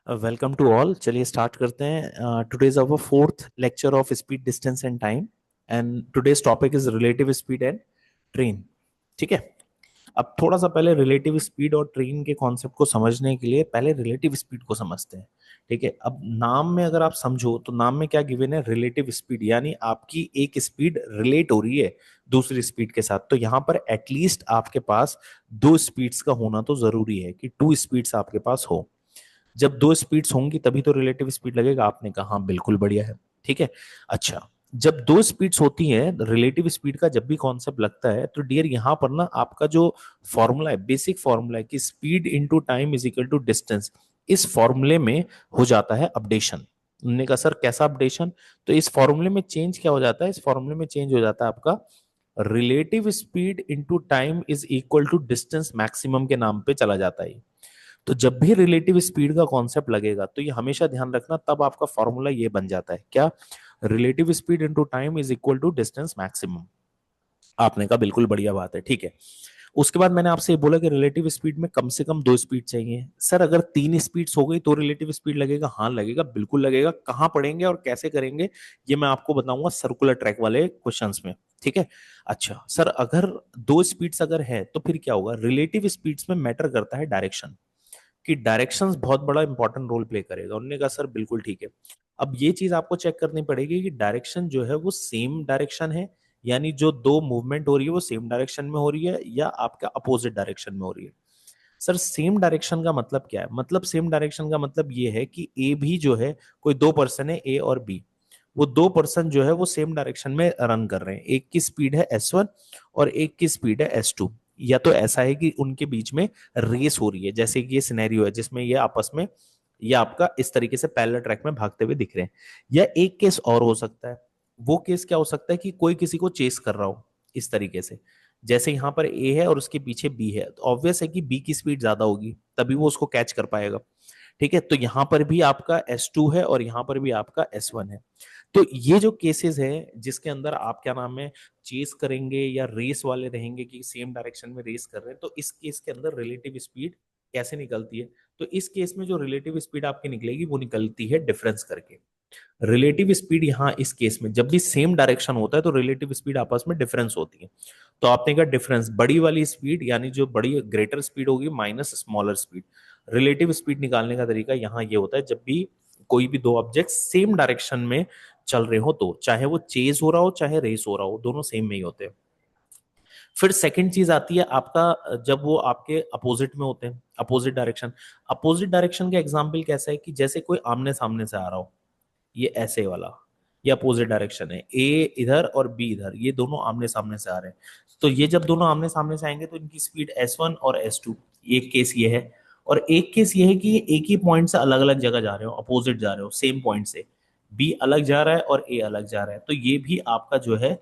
Welcome to all. चलिए start करते हैं। Today's our fourth lecture of speed distance and time and today's topic is relative speed and train. ठीक है। अब थोड़ा सा पहले रिलेटिव स्पीड और ट्रेन के कॉन्सेप्ट को समझने के लिए पहले रिलेटिव स्पीड को समझते हैं। ठीक है। अब नाम में अगर आप समझो तो नाम में क्या गिवन है, रिलेटिव स्पीड, यानी आपकी एक स्पीड रिलेट हो रही है दूसरी स्पीड के साथ। तो यहाँ पर एटलीस्ट आपके पास दो स्पीड्स का होना तो जरूरी है कि टू स्पीड्स आपके पास हो। जब दो स्पीड्स होंगी तभी तो रिलेटिव स्पीड लगेगा। आपने कहा हाँ बिल्कुल बढ़िया है। ठीक है। अच्छा, जब दो स्पीड्स होती हैं रिलेटिव स्पीड का जब भी कॉन्सेप्ट लगता है तो डियर यहां पर ना आपका जो फॉर्मूला है, बेसिक फॉर्मूला है कि speed into time is equal to distance, इस फॉर्मूले में हो जाता है अपडेशन। उन्होंने कहा सर कैसा अपडेशन? तो इस फॉर्मूले में चेंज क्या हो जाता है, इस फॉर्मूले में चेंज हो जाता है आपका relative speed into time is equal to distance maximum के नाम पे चला जाता है। तो जब भी रिलेटिव स्पीड का कॉन्सेप्ट लगेगा तो ये हमेशा ध्यान रखना, तब आपका फॉर्मूला ये बन जाता है क्या, relative speed into time is equal to distance maximum. आपने कहा बिल्कुल बढ़िया बात है। ठीक है। उसके बाद मैंने आपसे ये बोला कि रिलेटिव स्पीड में कम से कम दो स्पीड चाहिए। सर अगर तीन स्पीड्स हो गई तो रिलेटिव स्पीड लगेगा? हाँ लगेगा, बिल्कुल लगेगा। कहां पढ़ेंगे और कैसे करेंगे ये मैं आपको बताऊंगा सर्कुलर ट्रैक वाले क्वेश्चंस में। ठीक है। अच्छा सर, अगर दो स्पीड्स अगर है तो फिर क्या होगा, रिलेटिव स्पीड्स में मैटर करता है डायरेक्शन, कि डायरेक्शंस बहुत बड़ा इंपॉर्टेंट रोल प्ले करेगा। उन्होंने कहा सर बिल्कुल ठीक है। अब ये चीज आपको चेक करनी पड़ेगी कि डायरेक्शन जो है वो सेम डायरेक्शन है, यानी जो दो मूवमेंट हो रही है वो सेम डायरेक्शन में हो रही है या आपका अपोजिट डायरेक्शन में हो रही है। सर सेम डायरेक्शन का मतलब क्या है? मतलब सेम डायरेक्शन का मतलब ये है कि ए भी जो है, कोई दो पर्सन है ए और बी, वो दो पर्सन जो है वो सेम डायरेक्शन में रन कर रहे हैं। एक की स्पीड है S1 और एक की स्पीड है S2। या तो ऐसा है कि उनके बीच में रेस हो रही है, जैसे कि ये सिनेरियो है जिसमें ये आपस में ये आपका इस तरीके से पैरेलल ट्रैक में भागते हुए दिख रहे हैं। या एक केस और हो सकता है। वो केस क्या हो सकता है कि कोई किसी को चेस कर रहा हो इस तरीके से, जैसे यहां पर ए है और उसके पीछे बी है, तो ऑब्वियस है कि बी की स्पीड ज्यादा होगी तभी वो उसको कैच कर पाएगा। ठीक है। तो यहां पर भी आपका S2 है और यहां पर भी आपका S1 है। तो ये जो केसेस है जिसके अंदर आप क्या नाम है चेस करेंगे या रेस वाले रहेंगे कि सेम डायरेक्शन में रेस कर रहे हैं, तो इस केस के अंदर रिलेटिव स्पीड कैसे निकलती है? तो इस केस में जो रिलेटिव स्पीड आपकी निकलेगी वो निकलती है डिफरेंस करके। रिलेटिव स्पीड यहाँ इस केस में जब भी सेम डायरेक्शन होता है तो रिलेटिव स्पीड आपस में डिफरेंस होती है। तो आपने कहा डिफरेंस बड़ी वाली स्पीड, यानी जो बड़ी ग्रेटर स्पीड होगी minus smaller speed. Relative speed निकालने का तरीका यहाँ ये होता है, जब भी कोई भी दो ऑब्जेक्ट सेम डायरेक्शन में चल रहे हो तो चाहे वो चेज हो रहा हो चाहे रेस हो रहा हो, दोनों सेम में ही होते हैं। फिर सेकंड चीज आती है आपका, जब वो आपके अपोजिट में होते हैं, अपोजिट डायरेक्शन। अपोजिट डायरेक्शन का एग्जांपल कैसा है कि जैसे कोई आमने सामने से आ रहा हो, ये ऐसे वाला, ये अपोजिट डायरेक्शन है, ए इधर और बी इधर, ये दोनों आमने सामने से आ रहे हैं। तो ये जब दोनों आमने सामने से आएंगे तो इनकी स्पीड S1 और S2, एक केस ये है। और एक केस ये है कि ये एक ही पॉइंट से अलग अलग जगह जा रहे हो, अपोजिट जा रहे हो सेम पॉइंट से, बी अलग जा रहा है और ए अलग जा रहा है, तो ये भी आपका जो है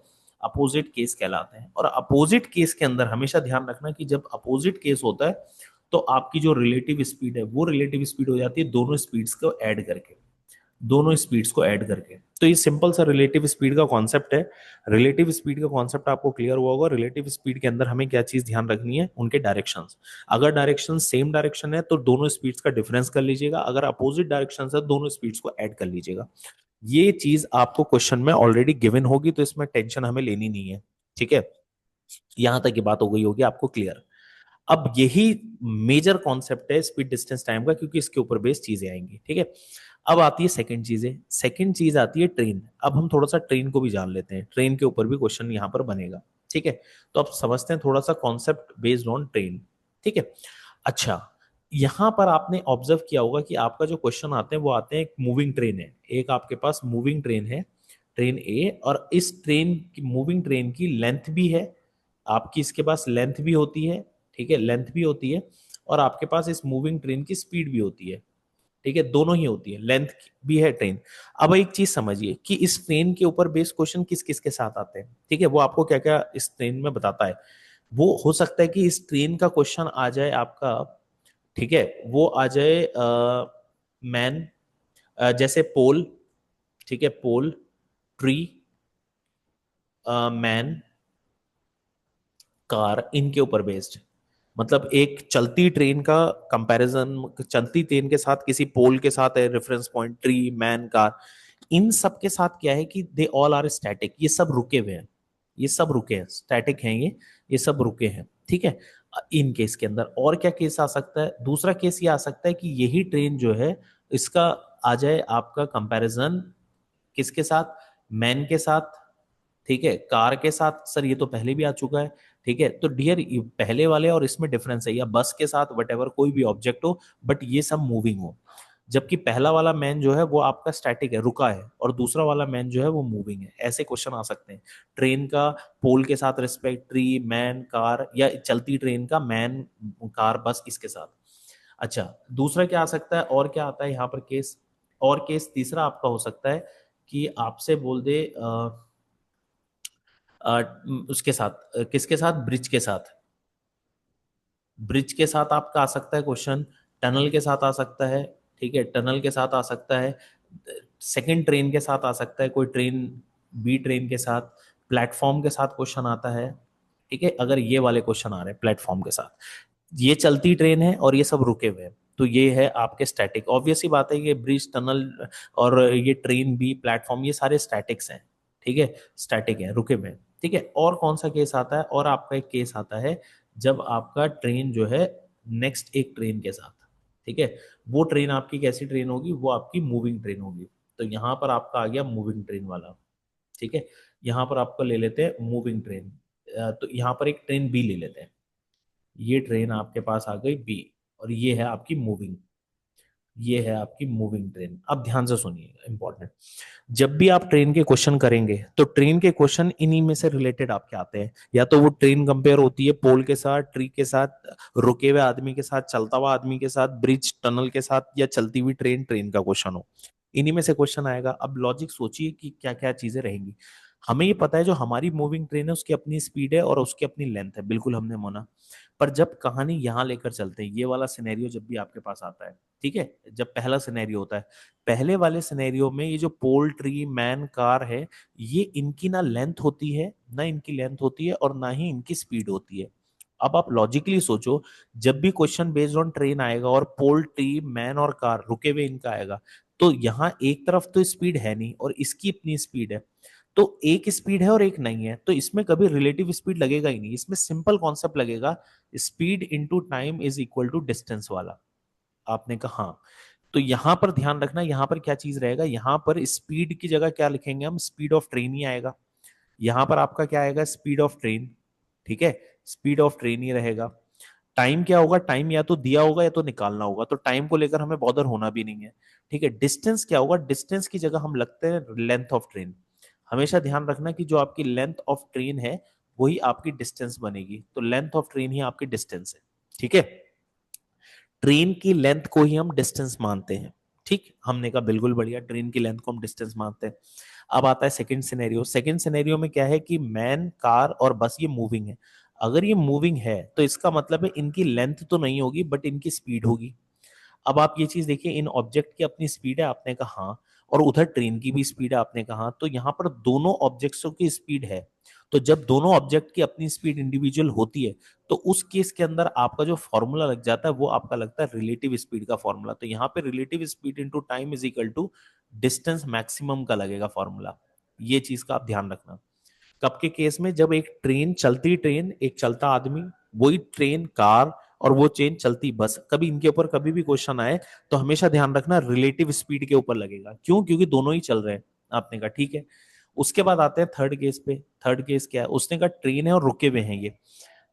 अपोजिट केस कहलाते हैं। और अपोजिट केस के अंदर हमेशा ध्यान रखना कि जब अपोजिट केस होता है तो आपकी जो रिलेटिव स्पीड है वो रिलेटिव स्पीड हो जाती है दोनों स्पीड्स को ऐड करके, दोनों स्पीड्स को ऐड करके। तो ये सिंपल सा रिलेटिव स्पीड का कॉन्सेप्ट है। रिलेटिव स्पीड का कॉन्सेप्ट आपको क्लियर हुआ होगा। रिलेटिव स्पीड के अंदर हमें क्या चीज ध्यान रखनी है, उनके डायरेक्शंस। अगर डायरेक्शन सेम डायरेक्शन है तो दोनों स्पीड्स का डिफरेंस कर लीजिएगा, अगर अपोजिट डायरेक्शन है दोनों स्पीड्स को ऐड कर लीजिएगा। ये चीज आपको क्वेश्चन में ऑलरेडी गिवन होगी तो इसमें टेंशन हमें लेनी नहीं है। ठीक है। यहां तक की बात हो गई होगी आपको क्लियर। अब यही मेजर कॉन्सेप्ट है स्पीड डिस्टेंस टाइम का, क्योंकि इसके ऊपर बेस चीजें आएंगी। ठीक है। अब आती है सेकंड चीजें, सेकंड चीज आती है ट्रेन। अब हम थोड़ा सा ट्रेन को भी जान लेते हैं, ट्रेन के ऊपर भी क्वेश्चन यहां पर बनेगा। ठीक है। तो अब समझते हैं थोड़ा सा कॉन्सेप्ट बेस्ड ऑन ट्रेन। ठीक है। अच्छा, यहां पर आपने ऑब्जर्व किया होगा कि आपका जो क्वेश्चन आते हैं वो आते हैं, एक मूविंग ट्रेन है, एक आपके पास मूविंग ट्रेन है, ट्रेन ए, और इस ट्रेन की मूविंग ट्रेन की लेंथ भी है आपकी, इसके पास लेंथ भी होती है। ठीक है, लेंथ भी होती है। और आपके पास इस मूविंग ट्रेन की स्पीड भी होती है। ठीक है, दोनों ही होती है, लेंथ भी है ट्रेन। अब एक चीज समझिए कि इस ट्रेन के ऊपर बेस क्वेश्चन किस किस के साथ आते हैं। ठीक है, वो आपको क्या क्या इस ट्रेन में बताता है। वो हो सकता है कि इस ट्रेन का क्वेश्चन आ जाए आपका, ठीक है, वो आ जाए मैन, जैसे पोल, ठीक है, पोल, ट्री, मैन, कार, इनके ऊपर बेस्ड। मतलब एक चलती ट्रेन का कंपैरिजन, चलती ट्रेन के साथ किसी पोल के साथ है, reference point, tree, man, car, इन सब के साथ क्या है कि दे ऑल आर स्टैटिक, ये सब रुके हुए हैं, ये सब रुके हैं, स्टैटिक हैं ये सब रुके हैं, ठीक है। इन केस के अंदर और क्या केस आ सकता है, दूसरा केस ये आ सकता है कि यही ट्रेन जो है इसका आ जाए आपका कंपैरिजन किसके साथ, मैन के साथ, ठीक है, कार के साथ, सर ये तो पहले भी आ चुका है, ठीक है। तो डियर पहले वाले और इसमें डिफरेंस है, या बस के साथ वट कोई भी ऑब्जेक्ट हो बट ये सब मूविंग हो, जबकि पहला वाला मैन जो है वो आपका स्टैटिक है, रुका है, और दूसरा वाला मैन जो है वो मूविंग है। ऐसे क्वेश्चन आ सकते हैं ट्रेन का पोल के साथ रिस्पेक्ट, ट्री, मैन, कार, या चलती ट्रेन का मैन, कार, बस, इसके साथ। अच्छा, दूसरा क्या आ सकता है, और क्या आता है यहाँ पर केस, और केस तीसरा आपका हो सकता है कि आपसे बोल दे उसके साथ किसके साथ, ब्रिज के साथ, ब्रिज के साथ आपका आ सकता है क्वेश्चन, टनल के साथ आ सकता है, ठीक है, टनल के साथ आ सकता है, सेकंड ट्रेन के साथ आ सकता है, कोई ट्रेन, बी ट्रेन के साथ, प्लेटफॉर्म के साथ क्वेश्चन आता है, ठीक है। अगर ये वाले क्वेश्चन आ रहे हैं प्लेटफॉर्म के साथ, ये चलती ट्रेन है और ये सब रुके हुए हैं, तो ये है आपके स्टैटिक। ऑब्वियस ही बात है, ये ब्रिज, टनल और ये ट्रेन, बी, प्लेटफॉर्म, ये सारे स्टैटिक्स हैं, ठीक है, स्टैटिक है, रुके हुए हैं, ठीक है। और कौन सा केस आता है, और आपका एक केस आता है जब आपका ट्रेन जो है नेक्स्ट एक ट्रेन के साथ, ठीक है, वो ट्रेन आपकी कैसी ट्रेन होगी, वो आपकी मूविंग ट्रेन होगी। तो यहाँ पर आपका आ गया मूविंग ट्रेन वाला, ठीक है। यहाँ पर आपको ले लेते हैं मूविंग ट्रेन, तो यहाँ पर एक ट्रेन बी ले लेते हैं, ये ट्रेन आपके पास आ गई बी, और ये है आपकी मूविंग, ये है आपकी मूविंग ट्रेन। अब ध्यान से सुनिए, इंपॉर्टेंट, जब भी आप ट्रेन के क्वेश्चन करेंगे तो ट्रेन के क्वेश्चन इन्हीं में से रिलेटेड आपके आते हैं, या तो वो ट्रेन कंपेयर होती है पोल के साथ, ट्री के साथ, रुके हुए आदमी के साथ, चलता हुआ आदमी के साथ, ब्रिज, टनल के साथ, या चलती हुई ट्रेन, ट्रेन का क्वेश्चन हो, इन्हीं में से क्वेश्चन आएगा। अब लॉजिक सोचिए कि क्या क्या चीजें रहेंगी। हमें ये पता है जो हमारी मूविंग ट्रेन है उसकी अपनी स्पीड है और उसकी अपनी लेंथ है, बिल्कुल हमने माना। पर जब कहानी यहां लेकर चलते हैं, ये वाला सिनेरियो जब भी आपके पास आता है, ठीक है, जब पहला सिनेरियो होता है, पहले वाले सिनेरियो में ये जो पोल, ट्री, मैन, कार है, ये इनकी ना लेंथ होती है, ना इनकी लेंथ होती है, और ना ही इनकी स्पीड होती है। अब आप लॉजिकली सोचो, जब भी क्वेश्चन बेस्ड ऑन ट्रेन आएगा और पोल, ट्री, मैन और कार रुके हुए इनका आएगा, तो यहाँ एक तरफ तो स्पीड है नहीं और इसकी अपनी स्पीड है, तो एक स्पीड है और एक नहीं है, तो इसमें कभी रिलेटिव स्पीड लगेगा ही नहीं, इसमें सिंपल कॉन्सेप्ट लगेगा, speed into time is equal to distance वाला। आपने कहा हाँ, तो यहां पर ध्यान रखना, यहां पर क्या चीज रहेगा, यहां पर स्पीड की जगह क्या लिखेंगे हम, स्पीड ऑफ ट्रेन ही आएगा। यहां पर आपका क्या आएगा, स्पीड ऑफ ट्रेन, ठीक है, स्पीड ऑफ ट्रेन ही रहेगा। टाइम क्या होगा, टाइम या तो दिया होगा या तो निकालना होगा, तो टाइम को लेकर हमें बॉदर होना भी नहीं है, ठीक है। डिस्टेंस क्या होगा, डिस्टेंस की जगह हम लगते हैं लेंथ ऑफ ट्रेन। हमेशा ध्यान रखना कि जो आपकी लेंथ ऑफ ट्रेन है वही आपकी डिस्टेंस बनेगी, तो लेंथ ऑफ ट्रेन ही आपकी डिस्टेंस है, ठीक है। ट्रेन की लेंथ को ही हम डिस्टेंस मानते हैं, ठीक, हमने कहा बिल्कुल बढ़िया, ट्रेन की लेंथ को हम डिस्टेंस मानते हैं। अब आता है सेकंड सिनेरियो, सेकंड सिनेरियो में क्या है कि मैन, कार और बस ये मूविंग है। अगर ये मूविंग है तो इसका मतलब है इनकी लेंथ तो नहीं होगी बट इनकी स्पीड होगी। अब आप ये चीज देखिए, इन ऑब्जेक्ट की अपनी स्पीड है, आपने कहा हाँ, और उधर ट्रेन की भी स्पीड है, आपने कहा, तो यहाँ पर दोनों ऑब्जेक्ट्सों की स्पीड है। तो जब दोनों ऑब्जेक्ट की अपनी स्पीड इंडिविजुअल होती है, तो उस केस के अंदर आपका जो फॉर्मूला लग जाता है वो आपका लगता है रिलेटिव स्पीड का फॉर्मूला। तो यहाँ पे relative speed into time is equal to distance maximum का लगेगा फॉर्मूला। ये चीज का आप ध्यान रखना। कब के केस में, जब एक ट्रेन, चलती ट्रेन, एक चलता आदमी, वही ट्रेन, कार, और वो ट्रेन चलती बस, कभी इनके ऊपर कभी भी क्वेश्चन आए तो हमेशा ध्यान रखना रिलेटिव स्पीड के ऊपर लगेगा। क्यों, क्योंकि दोनों ही चल रहे हैं। आपने कहा ठीक है। उसके बाद आते हैं थर्ड केस पे। थर्ड केस क्या है, उसने कहा ट्रेन है और रुके हुए हैं ये,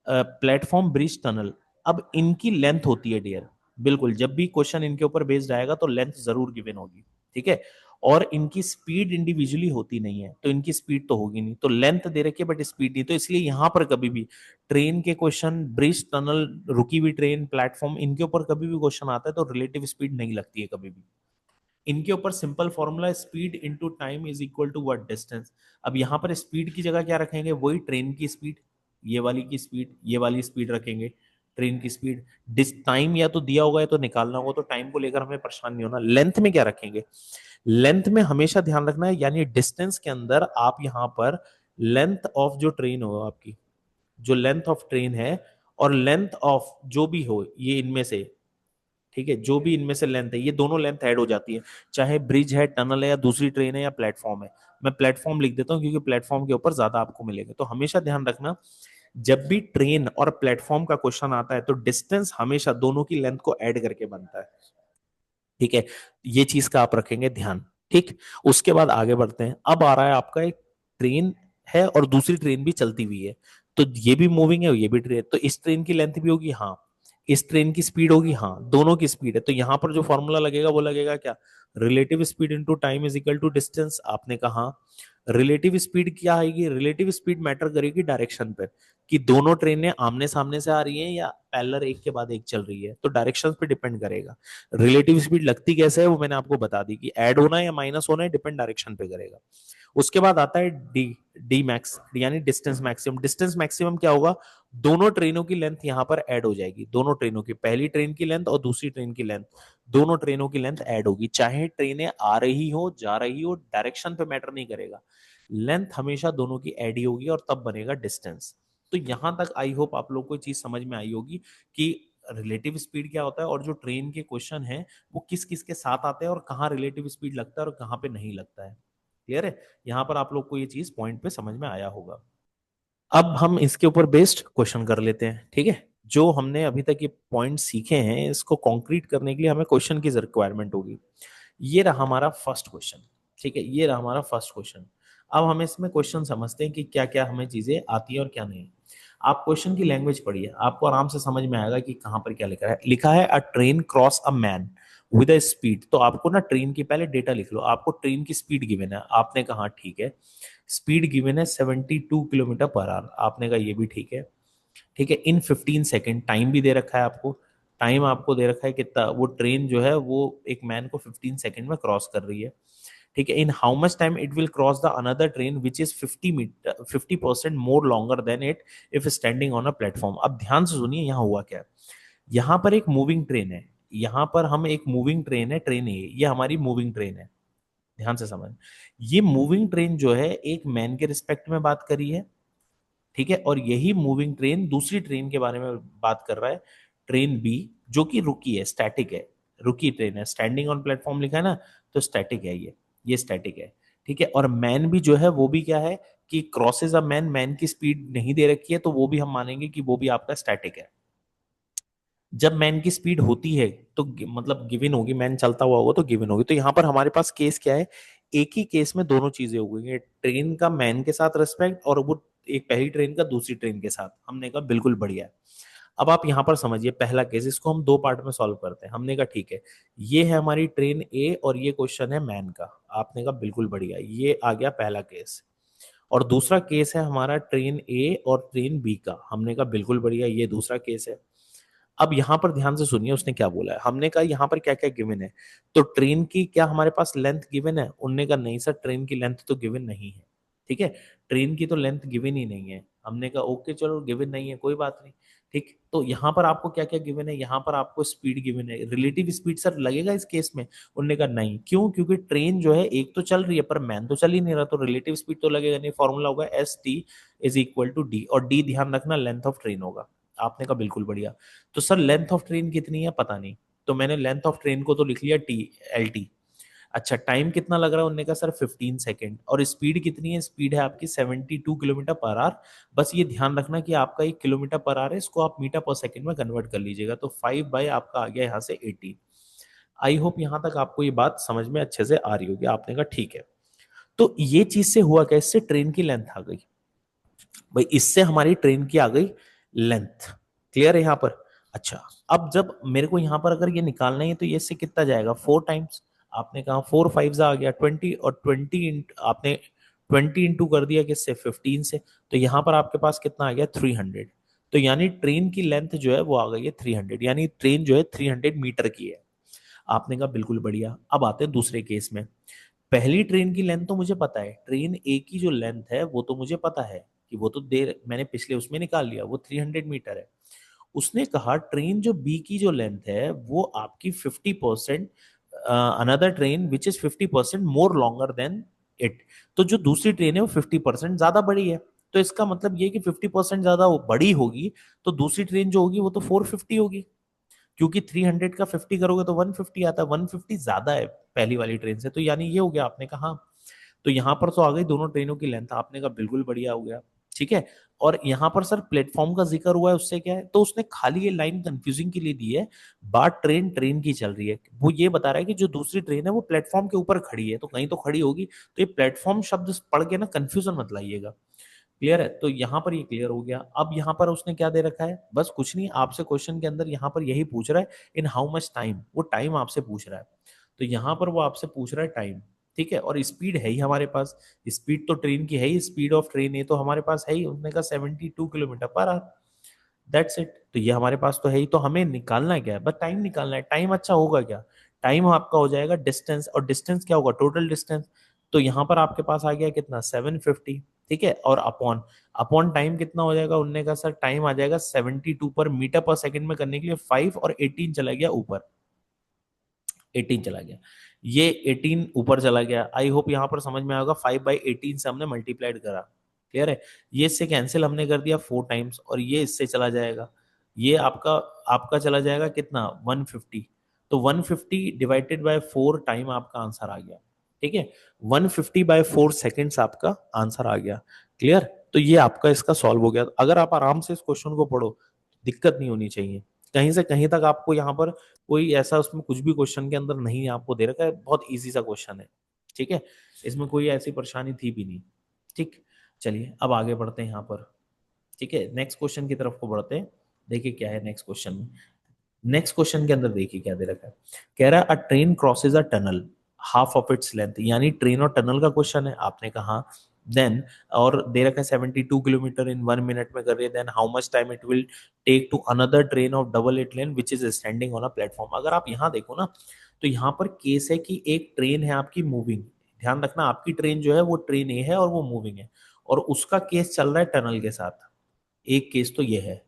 प्लेटफॉर्म, ब्रिज, टनल। अब इनकी लेंथ होती है डियर, बिल्कुल जब भी क्वेश्चन इनके ऊपर बेस्ड आएगा तो लेंथ जरूर गिवन होगी, ठीक है। और इनकी स्पीड इंडिविजुअली होती नहीं है, तो इनकी स्पीड तो होगी नहीं, तो लेंथ दे रखी है बट स्पीड नहीं, तो इसलिए यहां पर कभी भी ट्रेन के क्वेश्चन, ब्रिज, टनल, रुकी हुई ट्रेन, प्लेटफॉर्म, इनके ऊपर कभी भी क्वेश्चन आता है तो रिलेटिव स्पीड नहीं लगती है कभी भी। इनके ऊपर simple formula, speed into time is equal to what, distance. अब यहां पर स्पीड की जगह क्या रखेंगे, वही ट्रेन की स्पीड, ये वाली की स्पीड, ये वाली स्पीड रखेंगे, ट्रेन की स्पीड। टाइम या तो दिया होगा या तो निकालना होगा, तो टाइम को लेकर हमें परेशान नहीं होना। लेंथ में क्या रखेंगे, लेंथ में हमेशा ध्यान रखना है, यानी डिस्टेंस के अंदर आप यहां पर लेंथ ऑफ जो ट्रेन हो आपकी, जो लेंथ ऑफ ट्रेन है, और लेंथ ऑफ जो भी हो ये इनमें से, ठीक है, जो भी इनमें से लेंथ है ये दोनों लेंथ ऐड हो जाती है, चाहे ब्रिज है, टनल है, या दूसरी ट्रेन है, या प्लेटफॉर्म है। मैं प्लेटफॉर्म लिख देता हूँ क्योंकि प्लेटफॉर्म के ऊपर ज्यादा आपको मिलेगा। तो हमेशा ध्यान रखना, जब भी ट्रेन और प्लेटफॉर्म का क्वेश्चन आता है तो डिस्टेंस हमेशा दोनों की लेंथ को ऐड करके बनता है, ठीक है। ये चीज का आप रखेंगे ध्यान, ठीक। उसके बाद आगे बढ़ते हैं। अब आ रहा है आपका एक ट्रेन है और दूसरी ट्रेन भी चलती हुई है, तो ये भी मूविंग है और ये भी ट्रेन, तो इस ट्रेन की लेंथ भी होगी, हाँ। इस ट्रेन की स्पीड होगी, हाँ, दोनों की स्पीड है। तो यहां पर जो फॉर्मूला लगेगा वो लगेगा क्या, relative speed into time is equal to distance. आपने कहा रिलेटिव स्पीड क्या आएगी, रिलेटिव स्पीड मैटर करेगी डायरेक्शन पे, कि दोनों ट्रेनें आमने सामने से आ रही हैं या पैरेलल एक के बाद एक चल रही है, तो डायरेक्शन पे डिपेंड करेगा। रिलेटिव स्पीड लगती कैसे है वो मैंने आपको बता दी, कि ऐड होना है या माइनस होना है डिपेंड डायरेक्शन पे करेगा। उसके बाद आता है डी, डी मैक्स यानी डिस्टेंस मैक्सिमम। डिस्टेंस मैक्सिमम क्या होगा, दोनों ट्रेनों की लेंथ यहां पर ऐड हो जाएगी, दोनों ट्रेनों की, पहली ट्रेन की लेंथ और दूसरी ट्रेन की लेंथ, दोनों ट्रेनों की लेंथ ऐड होगी, चाहे ट्रेनें आ रही हो जा रही हो, डायरेक्शन पे मैटर नहीं करेगा, लेंथ हमेशा दोनों की ऐड ही होगी और तब बनेगा डिस्टेंस। तो यहां तक आई होप आप लोग को चीज समझ में आई होगी कि रिलेटिव स्पीड क्या होता है और जो ट्रेन के क्वेश्चन है वो किस किस के साथ आते हैं और कहाँ रिलेटिव स्पीड लगता है और कहाँ पे नहीं लगता है। क्लियर है, यहां पर आप लोग को ये चीज पॉइंट पे समझ में आया होगा। अब हम इसके ऊपर बेस्ड क्वेश्चन कर लेते हैं, ठीक है। जो हमने अभी तक ये पॉइंट सीखे हैं इसको कॉन्क्रीट करने के लिए हमें क्वेश्चन की रिक्वायरमेंट होगी। ये रहा हमारा फर्स्ट क्वेश्चन, ठीक है, ये रहा हमारा फर्स्ट क्वेश्चन। अब हम इसमें क्वेश्चन समझते हैं कि क्या क्या हमें चीजें आती हैं और क्या नहीं। आप क्वेश्चन की लैंग्वेज पढ़िए, आपको आराम से समझ में आएगा कि कहाँ पर क्या लिखा है। लिखा है अ train cross a man with a speed, तो आपको ना ट्रेन की पहले डेटा लिख लो, आपको ट्रेन की स्पीड गिवन है, आपने कहा ठीक है, स्पीड गिवन है 72 किलोमीटर पर आवर, आपने कहा ये भी ठीक है, ठीक है। इन 15 सेकेंड टाइम भी दे रखा है आपको, टाइम आपको दे रखा है कितना, वो ट्रेन जो है वो एक मैन को 15 सेकेंड में क्रॉस कर रही है, ठीक है। In how much time it will cross the another train which is 50 metre 50% more longer than it if standing on a platform. अब ध्यान से सुनिए यहाँ हुआ क्या, यहाँ पर एक मूविंग ट्रेन है, यहाँ पर हम एक मूविंग ट्रेन है, ट्रेन ये हमारी मूविंग ट्रेन है, ध्यान से समझ। ये मूविंग ट्रेन जो है एक मैन के रिस्पेक्ट में बात करी है, ठीक है, और यही मूविंग ट्रेन दूसरी ट्रेन के बारे में बात कर रहा है, ट्रेन बी, जो कि रुकी है, स्टैटिक है, रुकी ट्रेन है, स्टैंडिंग ऑन प्लेटफॉर्म लिखा है ना, तो स्टैटिक है ये स्टैटिक है, ठीक है। और मैन भी जो है वो भी क्या है कि क्रॉसेज अ मैन, मैन की स्पीड नहीं दे रखी है तो वो भी हम मानेंगे कि वो भी आपका स्टैटिक है। जब मैन की स्पीड होती है तो मतलब गिवन होगी, मैन चलता हुआ होगा तो गिवन होगी। तो यहाँ पर हमारे पास केस क्या है, एक ही केस में दोनों चीजें हो गई, ट्रेन का मैन के साथ रेस्पेक्ट और वो एक पहली ट्रेन का दूसरी ट्रेन के साथ। हमने कहा बिल्कुल बढ़िया है। अब आप यहाँ पर समझिए पहला केस, इसको हम दो पार्ट में सॉल्व करते हैं। हमने कहा ठीक है, ये है हमारी ट्रेन ए और ये क्वेश्चन है मैन का, आपने कहा बिल्कुल बढ़िया, ये आ गया पहला केस। और दूसरा केस है हमारा ट्रेन ए और ट्रेन बी का, हमने कहा बिल्कुल बढ़िया, ये दूसरा केस है। अब यहां पर ध्यान से सुनिए उसने क्या बोला है, हमने कहा यहां पर क्या क्या गिवन है, तो ट्रेन की क्या हमारे पास लेंथ गिवन है, उनने कहा नहीं सर ट्रेन की लेंथ तो गिवन नहीं है, ठीक है, ट्रेन की तो लेंथ गिवन ही नहीं है। हमने कहा ओके चलो गिवन नहीं है कोई बात नहीं, ठीक। तो यहाँ पर आपको क्या क्या गिवन है, यहाँ पर आपको स्पीड गिवन है, रिलेटिव स्पीड सर लगेगा इस केस में, उनने कहा नहीं, क्यों, क्योंकि ट्रेन जो है एक तो चल रही है पर मैन तो चल ही नहीं रहा, तो रिलेटिव स्पीड तो लगेगा नहीं, फॉर्मूला होगा S T is equal to D, और डी ध्यान रखना लेंथ ऑफ ट्रेन होगा। आपने कहा बिल्कुल बढ़िया। तो सर लेंथ ऑफ ट्रेन कितनी है पता नहीं, तो मैंने लेंथ ऑफ ट्रेन को तो लिख लिया टी, एल टी। अच्छा टाइम कितना लग रहा है, उन्होंने कहा सर 15 सेकेंड, और स्पीड कितनी है, स्पीड है आपकी 72 किलोमीटर पर आवर। बस ये ध्यान रखना कि आपका एक किलोमीटर पर आवर है, इसको आप मीटर पर सेकेंड में कन्वर्ट कर लीजिएगा, तो 5 बाय आपका आ गया यहाँ से 80। आई होप यहाँ तक आपको ये बात समझ में अच्छे से आ रही होगी। आपने कहा ठीक है, तो ये चीज से हुआ क्या, इससे ट्रेन की लेंथ आ गई भाई, इससे हमारी ट्रेन की आ गई लेंथ। क्लियर है यहाँ पर। अच्छा अब जब मेरे को यहाँ पर अगर ये निकालना है तो ये इससे कितना जाएगा, 4 टाइम्स। आपने कहा 4 5 आ गया 20, और 20 आपने 20 इंटू कर दिया किससे, 15 से, तो यहाँ पर आपके पास कितना आ गया 300। तो यानी ट्रेन की लेंथ जो है वो आ गई है 300, यानी ट्रेन जो है 300 मीटर की है। आपने कहा बिल्कुल बढ़िया। अब आते हैं दूसरे केस में। पहली ट्रेन की लेंथ तो मुझे पता है, ट्रेन ए की जो लेंथ है वो तो मुझे पता है कि वो तो देर मैंने पिछले उसमें निकाल लिया, वो 300 मीटर है। उसने कहा ट्रेन जो बी की जो लेंथ है वो आपकी 50%, another train which is 50% more longer than it, तो जो दूसरी ट्रेन है वो 50% ज्यादा बड़ी है। तो इसका मतलब ये कि 50% ज्यादा बड़ी होगी, तो दूसरी ट्रेन जो होगी वो तो 450 होगी, क्योंकि 300 का 50 करोगे तो 150 आता है, 150 ज्यादा है पहली वाली ट्रेन से, तो यानी ये हो गया। आपने कहा तो यहाँ पर तो आ गई दोनों ट्रेनों की लेंथ, आपने कहा बिल्कुल बढ़िया हो गया। ठीक है, और यहाँ पर सर प्लेटफॉर्म का जिक्र हुआ है, उससे क्या है, तो उसने खाली ये लाइन कंफ्यूजिंग के लिए दी है। बात ट्रेन ट्रेन की चल रही है, वो ये बता रहा है कि जो दूसरी ट्रेन है वो प्लेटफॉर्म के ऊपर खड़ी है, तो कहीं तो खड़ी होगी, तो ये प्लेटफॉर्म शब्द पढ़ के ना कंफ्यूजन मत लाइएगा। क्लियर है, तो यहाँ पर ये क्लियर हो गया। अब यहाँ पर उसने क्या दे रखा है, बस कुछ नहीं, आपसे क्वेश्चन के अंदर यहाँ पर यही पूछ रहा है, इन हाउ मच टाइम, वो टाइम आपसे पूछ रहा है, तो यहाँ पर वो आपसे पूछ रहा है टाइम। ठीक है, और स्पीड है ही हमारे पास, स्पीड तो ट्रेन की है ही, स्पीड ऑफ ट्रेन ये तो हमारे पास है ही, उसने कहा 72 kilometre per our, that's it. तो ये हमारे पास तो है ही, तो हमें निकालना क्या है, बस टाइम निकालना है। टाइम अच्छा होगा क्या, टाइम आपका हो जाएगा डिस्टेंस, और डिस्टेंस क्या होगा, टोटल डिस्टेंस। तो यहाँ पर आपके पास आ गया कितना, 750। ठीक है, और अपॉन, अपॉन टाइम कितना हो जाएगा, उनने कहा सर टाइम आ जाएगा 72 पर मीटर पर सेकंड में करने के लिए 5 और 18 चला गया ऊपर, 18 चला गया, ये 18 ऊपर चला गया। आई होप यहाँ पर समझ में आएगा, 5/18 से हमने मल्टीप्लाइड करा। क्लियर है, ये इससे कैंसिल हमने कर दिया 4 टाइम्स, और ये इससे चला जाएगा, ये आपका आपका चला जाएगा कितना, 150। तो 150 डिवाइडेड बाय 4 टाइम आपका आंसर आ गया। ठीक है, 150/4 सेकेंड्स आपका आंसर आ गया। क्लियर, तो ये आपका इसका सॉल्व हो गया। अगर आप आराम से इस क्वेश्चन को पढ़ो, दिक्कत नहीं होनी चाहिए, कहीं से कहीं तक आपको यहाँ पर कोई ऐसा उसमें कुछ भी क्वेश्चन के अंदर नहीं आपको दे रखा है, बहुत इजी सा क्वेश्चन है। ठीक है, इसमें कोई ऐसी परेशानी थी भी नहीं। ठीक, चलिए अब आगे बढ़ते हैं यहाँ पर। ठीक है, नेक्स्ट क्वेश्चन की तरफ को बढ़ते हैं। देखिए क्या है नेक्स्ट क्वेश्चन में, नेक्स्ट क्वेश्चन के अंदर देखिए क्या दे रखा है। कह रहा है अ train crosses a tunnel half of its length, यानी ट्रेन और टनल का क्वेश्चन है। आपने कहा देन, और दे रखा है 72 किलोमीटर इन 1 मिनट में कर रही है, then how much time it will take to another train of double it length which is standing on a platform. अगर आप यहाँ देखो ना, तो यहाँ पर केस है कि एक ट्रेन है आपकी मूविंग, ध्यान रखना आपकी ट्रेन जो है वो ट्रेन ए है और वो मूविंग है, और उसका केस चल रहा है टनल के साथ, एक केस तो ये है।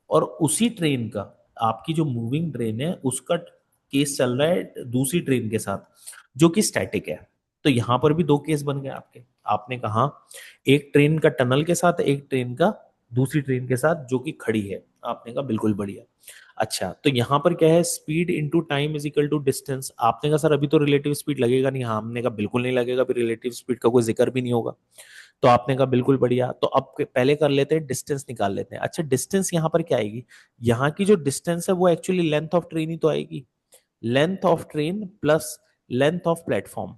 और उसी ट्रेन का, आपकी जो मूविंग ट्रेन है उसका केस चल रहा है दूसरी ट्रेन के साथ जो कि स्टैटिक है। तो यहां पर भी दो केस बन गए आपके। आपने कहा एक ट्रेन का टनल के साथ, एक ट्रेन का दूसरी ट्रेन के साथ जो कि खड़ी है। आपने कहा बिल्कुल बढ़िया। अच्छा, तो यहां पर क्या है, speed into time is equal to distance. आपने कहा सर अभी तो रिलेटिव स्पीड लगेगा नहीं, हाँ हमने कहा बिल्कुल नहीं लगेगा, अभी रिलेटिव स्पीड का कोई जिक्र भी नहीं होगा। तो आपने कहा बिल्कुल बढ़िया, तो अब पहले कर लेते हैं डिस्टेंस निकाल लेते हैं। अच्छा, डिस्टेंस यहाँ पर क्या आएगी, यहाँ की जो डिस्टेंस है वो एक्चुअली लेंथ ऑफ ट्रेन ही तो आएगी, length of train plus length of platform,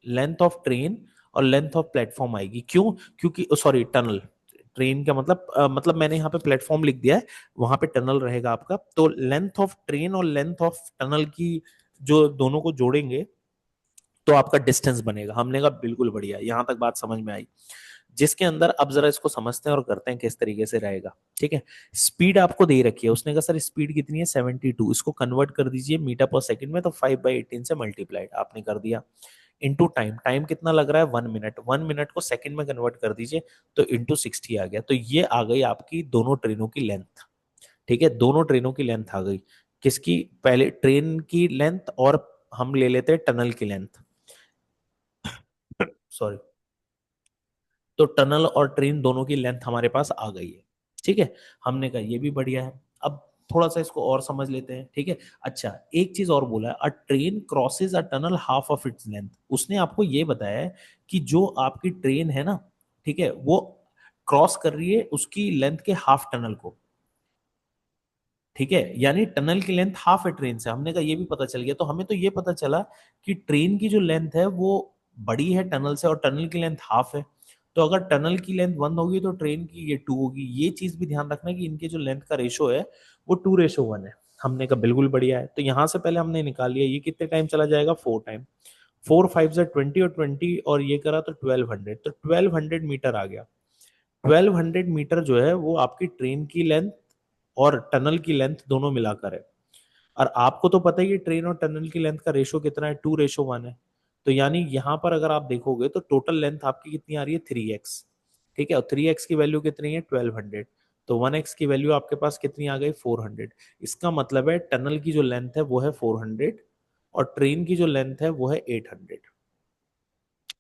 length of train और लेंथ ऑफ प्लेटफॉर्म आएगी। क्यों, क्योंकि सॉरी टनल, ट्रेन का मतलब मतलब मैंने यहाँ पे प्लेटफॉर्म लिख दिया है, वहां पे टनल रहेगा आपका। तो लेंथ ऑफ ट्रेन और लेंथ ऑफ टनल की जो दोनों को जोड़ेंगे तो आपका डिस्टेंस बनेगा। हमने कहा बिल्कुल बढ़िया, यहां तक बात समझ में आई। जिसके अंदर अब जरा इसको समझते हैं और करते हैं किस तरीके से रहेगा। ठीक है, स्पीड आपको दे रखी है, उसने कहा सर स्पीड कितनी है 72, इसको कन्वर्ट कर दीजिए मीटर पर सेकंड में, तो 5/18 से मल्टीप्लाइड आपने कर दिया, इंटू टाइम, टाइम कितना लग रहा है 1 मिनट, 1 मिनट को सेकंड में कन्वर्ट कर दीजिए, तो इंटू 60 आ गया। तो ये आ गई आपकी दोनों ट्रेनों की लेंथ। ठीक है, दोनों ट्रेनों की लेंथ आ गई, किसकी, पहले ट्रेन की लेंथ और हम ले लेते हैं टनल की लेंथ, सॉरी, तो टनल और ट्रेन दोनों की लेंथ हमारे पास आ गई है। ठीक है, हमने कहा ये भी बढ़िया है। अब थोड़ा सा इसको और समझ लेते हैं। ठीक है, अच्छा एक चीज और बोला है, अ train crosses a tunnel half of its length. उसने आपको ये बताया है कि जो आपकी ट्रेन है ना, ठीक है, वो क्रॉस कर रही है उसकी लेंथ के हाफ टनल को। ठीक है, यानी टनल की लेंथ हाफ है ट्रेन से। हमने कहा ये भी पता चल गया, तो हमें तो ये पता चला कि ट्रेन की जो लेंथ है वो बड़ी है टनल से, और टनल की लेंथ हाफ है। तो अगर टनल की लेंथ 1 होगी तो ट्रेन की ये 2 होगी। ये चीज भी ध्यान रखना कि इनके जो लेंथ का रेशो है वो 2:1 है। हमने कहा बिल्कुल बढ़िया है, तो यहां से पहले हमने निकाल लिया ये कितने टाइम चला जाएगा, 4 टाइम, 4 5 से 20 और 20 और ये करा तो 1200, तो 1200 मीटर आ गया। 1200 मीटर जो है वो आपकी ट्रेन की लेंथ और टनल की लेंथ दोनों मिलाकर है। और आपको तो पता ही है ट्रेन और टनल की लेंथ का रेशो कितना है, 2:1 है। तो यानी यहां पर अगर आप देखोगे तो टोटल लेंथ आपकी कितनी आ रही है, 3x। ठीक है, और 3x की वैल्यू कितनी है, 1200। तो 1x की वैल्यू आपके पास कितनी आ गई, 400। इसका मतलब है टनल की जो लेंथ है वो है 400 और ट्रेन की जो लेंथ है वो है 800।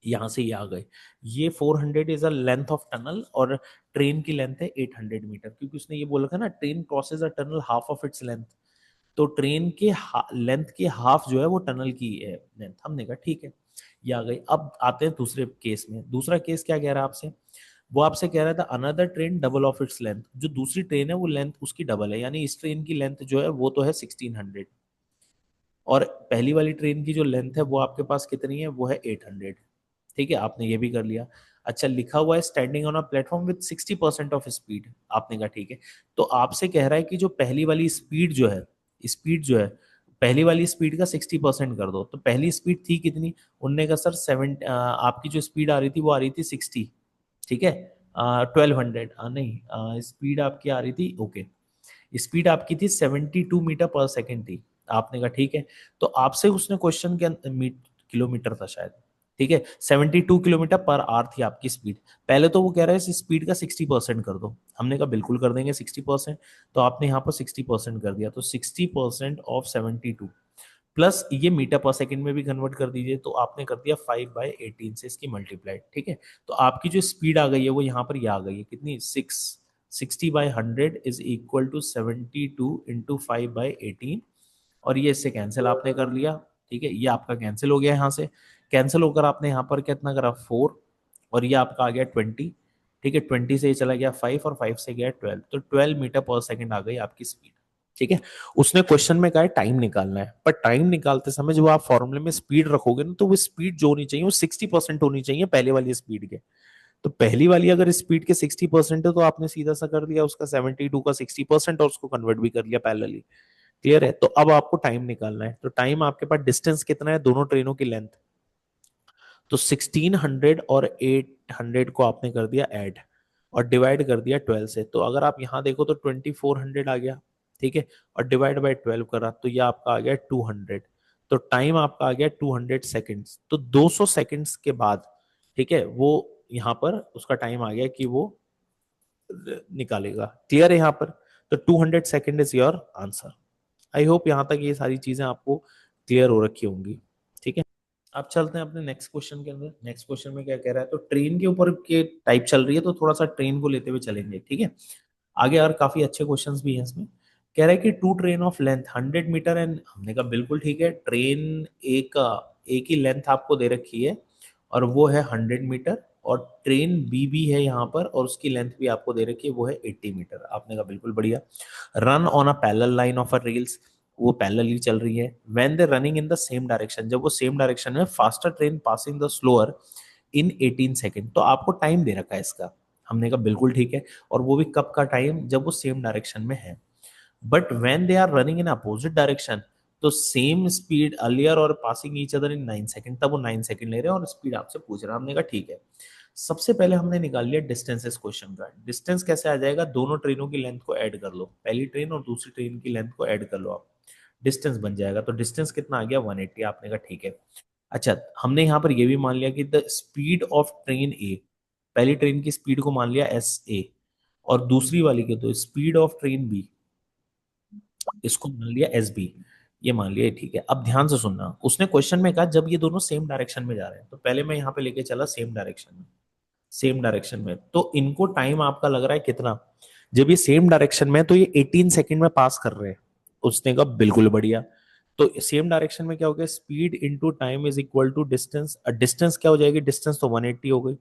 यहाँ से ये आ गए। ये 400 is a length of tunnel और ट्रेन की लेंथ है 800 मीटर, क्योंकि उसने ये बोला था ना train crosses a tunnel half of its length. तो ट्रेन के लेंथ की हाफ जो है वो टनल की है लेंथ। हमने कहा ठीक है, ये आ गई। अब आते हैं दूसरे केस में। दूसरा केस क्या कह रहा है आपसे? वो आपसे कह रहा था another train double of its length. जो दूसरी ट्रेन है वो लेंथ उसकी डबल है, यानी इस ट्रेन की लेंथ जो है वो तो है 1600, और पहली वाली ट्रेन की जो लेंथ है वो आपके पास कितनी है, वो है 800। ठीक है, आपने ये भी कर लिया। अच्छा, लिखा हुआ है standing on a platform with 60% of speed. आपने कहा ठीक है। तो आपसे कह रहा है कि जो पहली वाली स्पीड जो है, स्पीड जो है, पहली वाली स्पीड का 60% कर दो। तो पहली स्पीड थी कितनी? उनने कहा सर आपकी जो स्पीड आ रही थी वो आ रही थी 60। ठीक है, 1200 नहीं, स्पीड आपकी आ रही थी, ओके, स्पीड आपकी थी 72 मीटर पर सेकेंड थी। आपने कहा ठीक है। तो आपसे उसने क्वेश्चन के किलोमीटर था शायद, ठीक है, 72 किलोमीटर पर आवर थी आपकी स्पीड। पहले तो वो कह रहा है इस स्पीड का 60% कर दो। हमने कहा बिल्कुल कर देंगे 60%। तो आपने यहाँ पर 60% कर दिया, तो 60% ऑफ 72 प्लस ये मीटर पर सेकंड में भी कन्वर्ट कर दीजिए, तो आपने कर दिया 5/18 से इसकी मल्टीप्लाइड। ठीक है, तो आपकी जो स्पीड आ गई है वो यहाँ पर ये आ गई है कितनी, 60/100 इज इक्वल टू 72 इंटू 5/18। और ये इससे कैंसिल आपने कर लिया। ठीक है, ये आपका कैंसिल हो गया यहाँ से। कैंसिल होकर आपने यहाँ पर कितना करा, 4, और ये आपका आ गया 20। ठीक है, 20 से ये चला गया 5, और 5 से गया 12, तो 12 मीटर पर सेकंड आ गई आपकी स्पीड। ठीक है, उसने क्वेश्चन में कहा है टाइम निकालना है, पर टाइम निकालते समय जब आप फॉर्मूले में स्पीड रखोगे ना, तो वो स्पीड जो होनी चाहिए वो 60% होनी चाहिए पहले वाली स्पीड के। तो पहली वाली अगर स्पीड के 60% है, तो आपने सीधा सा कर दिया उसका 72 का 60% और उसको कन्वर्ट भी कर लिया पैरेलली। क्लियर है? तो अब आपको टाइम निकालना है। तो टाइम आपके पास, डिस्टेंस कितना है दोनों ट्रेनों की लेंथ, तो 1600 और 800 को आपने कर दिया ऐड, और डिवाइड कर दिया 12 से। तो अगर आप यहां देखो तो 2400 आ गया। ठीक है, और डिवाइड बाय 12 करा तो ये आपका आ गया 200। तो टाइम आपका आ गया 200 सेकेंड्स। तो 200 सेकेंड्स के बाद, ठीक है, वो यहाँ पर उसका टाइम आ गया कि वो निकालेगा। क्लियर है यहाँ पर? तो 200 second is your answer. I hope यहाँ तक ये सारी चीजें आपको क्लियर हो रखी होंगी। ठीक है, अब चलते हैं अपने नेक्स्ट क्वेश्चन के अंदर। नेक्स्ट क्वेश्चन में क्या कह रहा है, तो ट्रेन के ऊपर के टाइप चल रही है, तो थोड़ा सा ट्रेन को लेते हुए चलेंगे। ठीक है, आगे और काफी अच्छे क्वेश्चंस भी हैं इसमें। कह रहा है कि two train of length 100 metre and, हमने कहा बिल्कुल ठीक है, ट्रेन एक एक ही लेंथ आपको दे रखी है और वो है 100 मीटर, और ट्रेन बी भी है यहाँ पर और उसकी लेंथ भी आपको दे रखी है वो है 80 मीटर। आपने कहा बिल्कुल बढ़िया। Run on a parallel line of a rails, वो पैरेलली चल रही है। When they running in the same direction, जब वो सेम डायरेक्शन में, faster train passing the slower in 18 second. तो आपको टाइम दे रखा है इसका। हमने कहा बिल्कुल ठीक है, और वो भी कब का टाइम, जब वो सेम डायरेक्शन में है। But when they are running in opposite direction, तो सेम स्पीड अर्लियर और passing each other in 9 second, तब वो 9 सेकंड ले रहे हैं और स्पीड आपसे पूछ रहा है। हमने कहा ठीक है। सबसे पहले हमने निकाल लिया डिस्टेंस इस क्वेश्चन का। डिस्टेंस कैसे आ जाएगा, दोनों ट्रेनों की लेंथ को ऐड कर लो, पहली ट्रेन और दूसरी ट्रेन की लेंथ को ऐड कर लो आप, डिस्टेंस बन जाएगा। तो डिस्टेंस कितना आ गया, 180। आपने कहा ठीक है। अच्छा, हमने यहाँ पर ये भी मान लिया कि द स्पीड ऑफ ट्रेन ए, पहली ट्रेन की स्पीड को मान लिया एस ए, और दूसरी वाली के तो स्पीड ऑफ ट्रेन बी, इसको मान लिया एस बी। ये मान लिया, ठीक है। अब ध्यान से सुनना, उसने क्वेश्चन में कहा जब ये दोनों सेम डायरेक्शन में जा रहे हैं, तो पहले मैं यहाँ पे लेके चला सेम डायरेक्शन में। सेम डायरेक्शन में तो इनको टाइम आपका लग रहा है कितना, जब ये सेम डायरेक्शन में है, तो ये 18 सेकंड में पास कर रहे हैं। उसने कहा बिल्कुल बढ़िया। तो सेम डायरेक्शन में क्या हो गया, speed into time is equal to distance. Distance क्या हो जाएगी, डिस्टेंस तो 180 हो गई।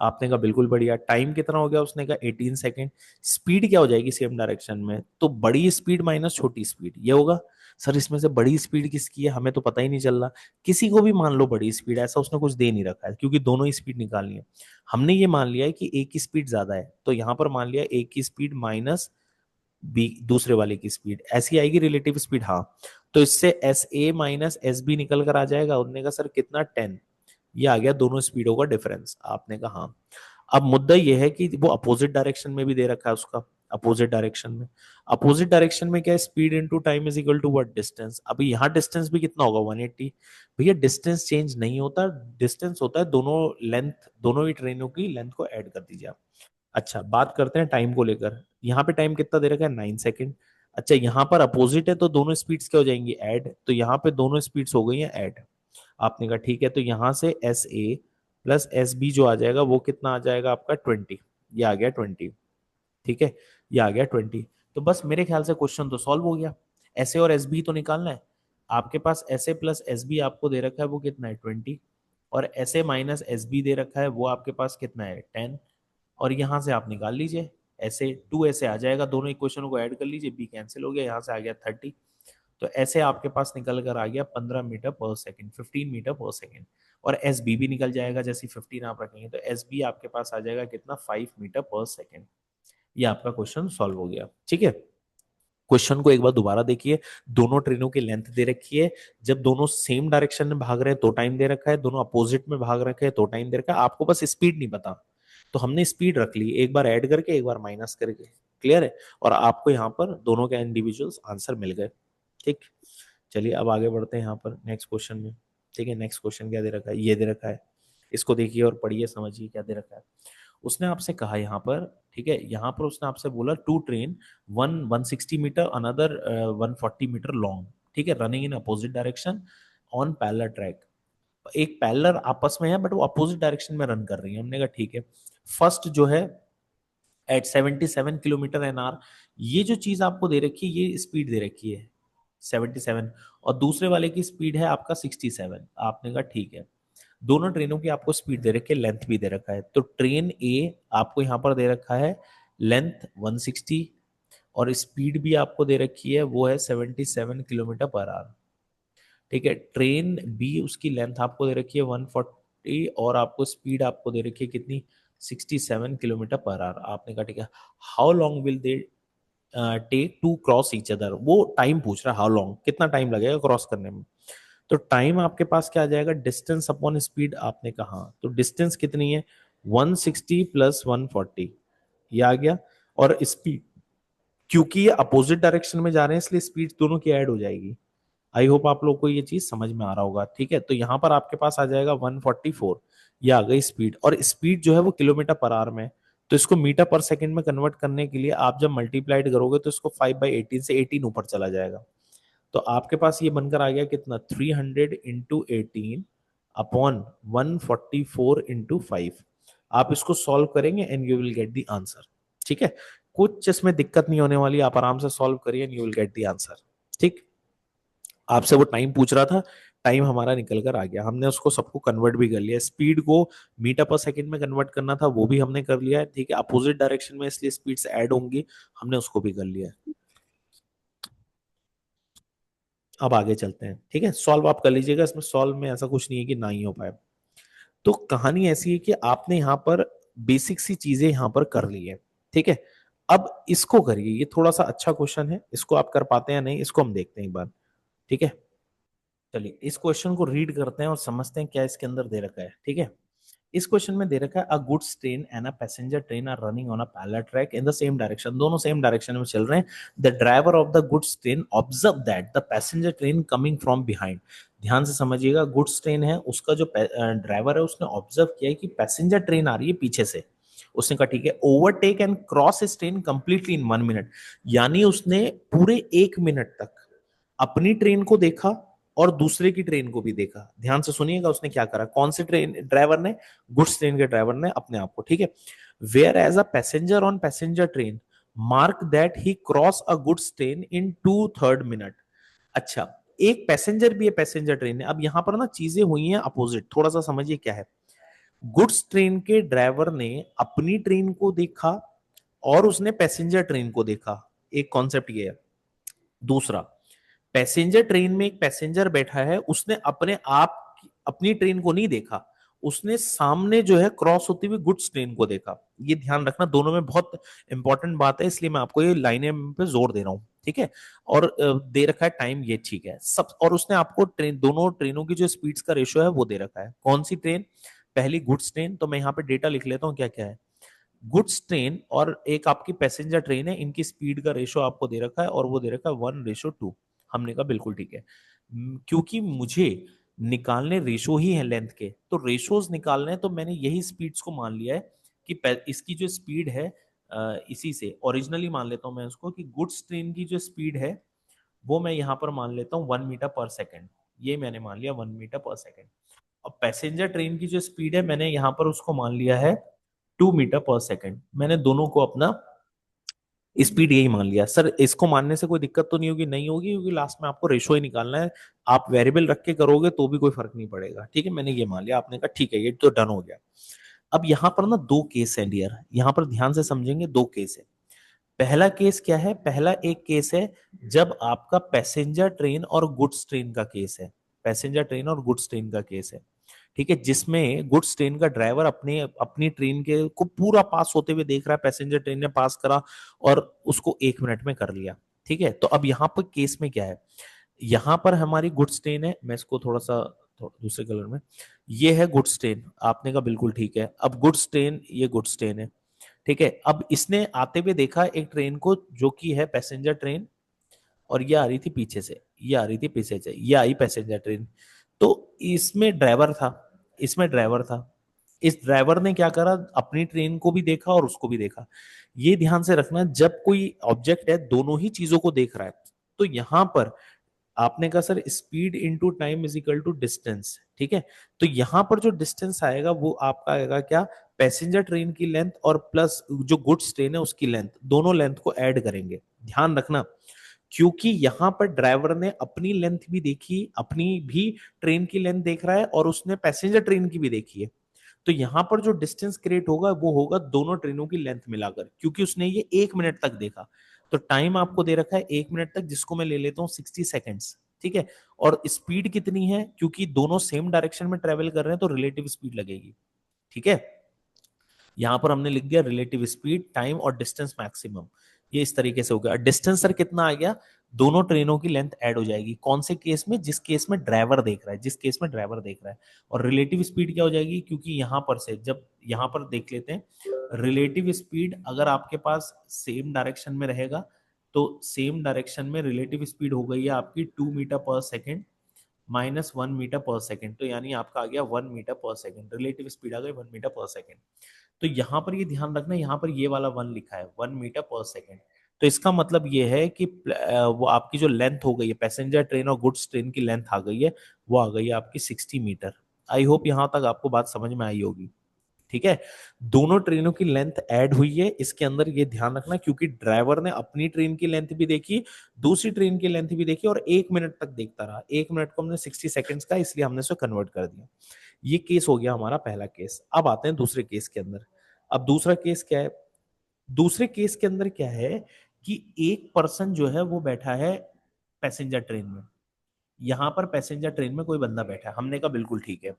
आपने कहा बिल्कुल बढ़िया। टाइम कितना हो गया, उसने कहा 18 सेकंड। स्पीड क्या हो जाएगी सेम डायरेक्शन में, तो बड़ी स्पीड माइनस छोटी स्पीड, ये होगा। सर इसमें से बड़ी स्पीड किसकी है, हमें तो पता ही नहीं चल रहा। किसी को भी मान लो बड़ी स्पीड, ऐसा उसने कुछ दे नहीं रखा है, क्योंकि दोनों ही स्पीड निकालनी है। हमने ये मान लिया है कि एक की स्पीड ज्यादा है, तो यहां पर मान लिया एक की स्पीड माइनस बी, दूसरे वाले की स्पीड ऐसी आएगी रिलेटिव स्पीड। हाँ, तो इससे S A minus S B निकल कर आ जाएगा। उन्होंने कहा सर कितना, 10। ये आ गया दोनों स्पीडों का डिफरेंस। आपने कहा हाँ। अब मुद्दा यह है कि वो अपोजिट डायरेक्शन में भी दे रखा है उसका। अपोजिट डायरेक्शन में, अपोजिट डायरेक्शन में क्या है, speed into time is equal to what, distance. अभी यहाँ डिस्टेंस भी कितना होगा, 180। भैया डिस्टेंस चेंज नहीं होता, डिस्टेंस होता है दोनों लेंथ, दोनों ही ट्रेनों की लेंथ को ऐड कर दीजिए आप। अच्छा, बात करते हैं टाइम को लेकर। यहाँ पे टाइम कितना दे रखा है, 9 सेकेंड। अच्छा, यहाँ पर अपोजिट है तो दोनों स्पीड्स क्या हो जाएंगी, ऐड। तो यहाँ पे दोनों स्पीड्स हो गई हैं ऐड। आपने कहा ठीक है, तो यहाँ से S A plus S B जो आ जाएगा वो कितना आ जाएगा आपका 20, ये आ गया 20। ठीक है, ये आ गया 20। तो बस मेरे ख्याल से क्वेश्चन तो सॉल्व हो गया। ऐसे और एस बी तो निकालना है आपके पास। ऐसे प्लस एस बी आपको दे रखा है वो कितना है 20, और ऐसे माइनस एस बी दे रखा है वो आपके पास कितना है 10, और यहां से आप निकाल लीजिए। ऐसे टू ऐसे आ जाएगा, दोनों इक्वेशन को ऐड कर लीजिए, बी कैंसिल हो गया, यहाँ से आ गया 30। तो ऐसे आपके पास निकल कर आ गया 15 मीटर पर सेकंड, 15 मीटर पर सेकंड। और एस बी भी निकल जाएगा, जैसे 15 आप रखेंगे तो एस बी आपके पास आ जाएगा कितना 5 मीटर पर सेकंड। ये आपका क्वेश्चन सॉल्व हो गया। ठीक है, क्वेश्चन को एक बार दोबारा देखिए। दोनों ट्रेनों की लेंथ दे रखी है, जब दोनों सेम डायरेक्शन में भाग रहे हैं तो टाइम दे रखा है, दोनों अपोजिट में भाग रखे हैं तो टाइम दे रखा है। आपको बस स्पीड नहीं पता, तो हमने स्पीड रख ली, एक बार ऐड करके एक बार माइनस करके। क्लियर है, और आपको यहाँ पर दोनों के इंडिविजुअल्स आंसर मिल गए। ठीक, चलिए अब आगे बढ़ते हैं यहाँ पर नेक्स्ट क्वेश्चन में। ठीक है, नेक्स्ट क्वेश्चन क्या दे रखा है, ये दे रखा है, इसको देखिए और पढ़िए, समझिए क्या दे रखा है। उसने आपसे कहा यहाँ पर, ठीक है, यहाँ पर उसने आपसे बोला two train, one 160 metre, another 140 metre long, ठीक है, running in opposite direction on parallel track. एक पैरेलल आपस में है बट वो अपोजिट डायरेक्शन में रन कर रही है। हमने कहा ठीक है, फर्स्ट जो है एट 77 किलोमीटर एन आर, ये जो चीज आपको दे रखी है ये स्पीड दे रखी है 77, और दूसरे वाले की स्पीड है आपका 67। आपने कहा ठीक है, दोनों ट्रेनों की आपको स्पीड दे रखी है, लेंथ भी दे रखा है। तो ट्रेन ए आपको यहां पर दे रखा है लेंथ 160, और स्पीड भी आपको दे रखी है वो है 77 किलोमीटर पर आवर। ठीक है, ट्रेन बी उसकी लेंथ आपको दे रखी है 140, और आपको स्पीड आपको दे रखी है कितनी 67 किलोमीटर पर आवर। आपने कहा ठीक है, how long will they take to cross each other, वो टाइम पूछ रहा है, हाउ लॉन्ग, कितना टाइम लगेगा क्रॉस करने में। तो टाइम आपके पास क्या आ जाएगा, डिस्टेंस अपॉन स्पीड। आपने कहा तो डिस्टेंस कितनी है 160 प्लस 140, ये आ गया। और स्पीड, क्योंकि ये अपोजिट डायरेक्शन में जा रहे हैं इसलिए स्पीड दोनों की ऐड हो जाएगी। आई होप आप लोग को ये चीज समझ में आ रहा होगा। ठीक है, तो यहां पर आपके पास आ जाएगा 144, ये आ गई स्पीड, और स्पीड जो है वो किलोमीटर पर आवर में। तो इसको मीटर पर सेकंड में कन्वर्ट करने के लिए आप जब मल्टीप्लाइड करोगे तो इसको 5/18 से 18 ऊपर चला जाएगा। तो आपके पास ये बनकर आ गया कितना 300 इंटू 18 अपॉन 144 इंटू 5। आप इसको सॉल्व करेंगे and you will get the answer. ठीक है, कुछ इसमें दिक्कत नहीं होने वाली, आप आराम से सॉल्व करिए and you will get the answer. ठीक, आपसे वो टाइम पूछ रहा था, टाइम हमारा निकल कर आ गया, हमने उसको सबको कन्वर्ट भी कर लिया। स्पीड को मीटर पर सेकंड में कन्वर्ट करना था वो भी हमने कर लिया है। ठीक है, अपोजिट डायरेक्शन में इसलिए स्पीड्स ऐड होंगी, हमने उसको भी कर लिया है। अब आगे चलते हैं। ठीक है, सॉल्व आप कर लीजिएगा, इसमें सॉल्व में ऐसा कुछ नहीं है कि ना ही हो पाए। तो कहानी ऐसी है कि आपने यहाँ पर बेसिक सी चीजें यहाँ पर कर ली है। ठीक है, अब इसको करिए, ये थोड़ा सा अच्छा क्वेश्चन है, इसको आप कर पाते हैं नहीं, इसको हम देखते हैं एक बार। ठीक है, चलिए इस क्वेश्चन को रीड करते हैं और समझते हैं क्या इसके अंदर दे रखा है। ठीक है, इस क्वेश्चन में दे रखा है a goods train and a passenger train are running on a parallel track in the same direction, दोनों सेम डायरेक्शन में चल रहे हैं। The driver of the goods train observe that the passenger train coming from behind. ध्यान से समझिएगा, goods train है, उसका जो ड्राइवर है उसने ऑब्जर्व किया है कि पैसेंजर ट्रेन आ रही है पीछे से। उसने कहा ठीक है, ओवरटेक एंड क्रॉस इस ट्रेन कंप्लीटली इन 1 मिनट, यानी उसने पूरे 1 मिनट तक अपनी ट्रेन को देखा और दूसरे की ट्रेन को भी देखा। ध्यान से सुनिएगा उसने क्या करा, कौन से ट्रेन ड्राइवर ने, गुड्स ट्रेन के ड्राइवर ने अपने आप को। ठीक है, whereas a passenger on passenger train mark that he cross a goods train in 2/3 minute. अच्छा, एक पैसेंजर भी है पैसेंजर ट्रेन में। अब यहां पर ना चीजें हुई हैं अपोजिट, थोड़ा सा समझिए क्या है। गुड्स ट्रेन के ड्राइवर ने अपनी ट्रेन को देखा और उसने पैसेंजर ट्रेन को देखा, एक कॉन्सेप्ट ये है। दूसरा, पैसेंजर ट्रेन में एक पैसेंजर बैठा है, उसने अपने आप अपनी ट्रेन को नहीं देखा, उसने सामने जो है क्रॉस होती हुई गुड्स ट्रेन को देखा। ये ध्यान रखना, दोनों में बहुत इंपॉर्टेंट बात है, इसलिए मैं आपको ये लाइनें पे जोर दे रहा हूं। ठीक है, और दे रखा है टाइम, ये ठीक है सब, और उसने आपको ट्रेन, दोनों ट्रेनों की जो स्पीड्स का रेशियो है वो दे रखा है। कौन सी ट्रेन, पहली गुड्स ट्रेन, तो मैं यहाँ पे डेटा लिख लेता हूँ क्या क्या है। गुड्स ट्रेन और एक आपकी पैसेंजर ट्रेन है, इनकी स्पीड का रेशो आपको दे रखा है और वो दे रखा है 1:2। हमने कहा बिल्कुल ठीक है। क्योंकि मुझे निकालने रेशो ही है लेंथ के, तो रेशोज निकालने हैं, तो मैंने यही स्पीड्स को मान लिया है कि इसकी जो स्पीड है इसी से ओरिजिनली मान लेता हूं मैं उसको, कि गुड्स ट्रेन की जो स्पीड है वो मैं यहाँ पर मान लेता हूँ 1 मीटर पर सेकेंड। ये मैंने मान लिया 1 मीटर पर सेकेंड। अब पैसेंजर ट्रेन की जो स्पीड है मैंने यहाँ पर उसको मान लिया है 2 मीटर पर सेकेंड। मैंने दोनों को अपना स्पीड यही मान लिया। सर इसको मानने से कोई दिक्कत तो नहीं होगी? नहीं होगी, क्योंकि लास्ट में आपको रेशो ही निकालना है। आप वेरिएबल रख के करोगे तो भी कोई फर्क नहीं पड़ेगा। ठीक है, मैंने ये मान लिया। आपने कहा ठीक है, ये तो डन हो गया। अब यहाँ पर ना दो केस है डियर, यहाँ पर ध्यान से समझेंगे, दो केस है। पहला केस क्या है? पहला एक केस है जब आपका पैसेंजर ट्रेन और गुड्स ट्रेन का केस है। पैसेंजर ट्रेन और गुड्स ट्रेन का केस है, ठीक है, जिसमें गुड्स ट्रेन का ड्राइवर अपने अपनी ट्रेन के को पूरा पास होते हुए देख रहा है, पैसेंजर ट्रेन ने पास करा और उसको 1 मिनट में कर लिया। ठीक है, तो अब यहाँ पर केस में क्या है? यहाँ पर हमारी गुड्स ट्रेन है, मैं इसको थोड़ा सा दूसरे कलर में, ये है गुड्स ट्रेन। आपने कहा बिल्कुल ठीक है। अब गुड्स ट्रेन, ये गुड्स ट्रेन है, ठीक है। अब इसने आते हुए देखा एक ट्रेन को जो कि है पैसेंजर ट्रेन, और ये आ रही थी पीछे से, ये आ रही थी पीछे से, ये आई पैसेंजर ट्रेन। तो इसमें ड्राइवर था, इसमें ड्राइवर था। इस ड्राइवर ने क्या करा? अपनी ट्रेन को भी देखा और उसको भी देखा। ये ध्यान से रखना, जब कोई ऑब्जेक्ट है दोनों ही चीजों को देख रहा है, तो यहां पर आपने कहा sir speed into time is equal to distance, ठीक है। तो यहां पर जो डिस्टेंस आएगा वो आपका आएगा क्या? पैसेंजर ट्रेन की लेंथ और प्लस जो गुड्स ट्रेन है उसकी लेंथ, दोनों लेंथ को ऐड करेंगे। ध्यान रखना, क्योंकि यहां पर ड्राइवर ने अपनी लेंथ भी देखी, अपनी भी ट्रेन की लेंथ देख रहा है, और उसने पैसेंजर ट्रेन की भी देखी है। तो यहां पर जो डिस्टेंस क्रिएट होगा वो होगा दोनों ट्रेनों की लेंथ मिलाकर, क्योंकि उसने ये 1 मिनट तक देखा। तो टाइम आपको दे रखा है 1 मिनट तक, जिसको मैं ले लेता हूँ 60 सेकेंड्स, ठीक है। और स्पीड कितनी है? क्योंकि दोनों सेम डायरेक्शन में ट्रेवल कर रहे हैं तो रिलेटिव स्पीड लगेगी, ठीक है। यहां पर हमने लिख दिया रिलेटिव स्पीड, टाइम और डिस्टेंस मैक्सिमम। ये इस तरीके से हो गया। डिस्टेंस सर कितना आ गया? दोनों ट्रेनों की लेंथ ऐड हो जाएगी। कौन से केस में? जिस केस में ड्राइवर देख रहा है, जिस केस में ड्राइवर देख रहा है। और रिलेटिव स्पीड क्या हो जाएगी? क्योंकि यहां पर से जब यहां पर देख लेते हैं रिलेटिव स्पीड, अगर आपके पास सेम डायरेक्शन में रहेगा तो सेम डायरेक्शन में रिलेटिव स्पीड हो गई है आपकी 2 मीटर पर सेकेंड माइनस 1 मीटर पर सेकेंड। तो यानी आपका आ गया 1 मीटर पर सेकेंड, रिलेटिव स्पीड आ गई 1 मीटर पर सेकेंड। तो यहां पर ये ध्यान रखना, यहां पर ये वाला 1 लिखा है, 1 मीटर पर सेकेंड। तो इसका मतलब ये है कि वो आपकी जो लेंथ हो गई है, पैसेंजर ट्रेन और गुड्स ट्रेन की लेंथ आ गई है, वो आ गई है आपकी 60 मीटर। आई होप यहां तक आपको बात समझ में आई होगी, ठीक है। दोनों ट्रेनों की लेंथ ऐड हुई है इसके अंदर, ये ध्यान रखना, क्योंकि ड्राइवर ने अपनी ट्रेन की लेंथ भी देखी, दूसरी ट्रेन की लेंथ भी देखी, और 1 मिनट तक देखता रहा। 1 मिनट को हमने 60 सेकेंड्स का इसलिए हमने इसे कन्वर्ट कर दिया। ये केस हो गया हमारा पहला केस। अब आते हैं दूसरे केस के अंदर। अब दूसरा केस क्या है? दूसरे केस के अंदर क्या है कि एक पर्सन जो है वो बैठा है पैसेंजर ट्रेन में। यहां पर पैसेंजर ट्रेन में कोई बंदा बैठा है, हमने कहा बिल्कुल ठीक है।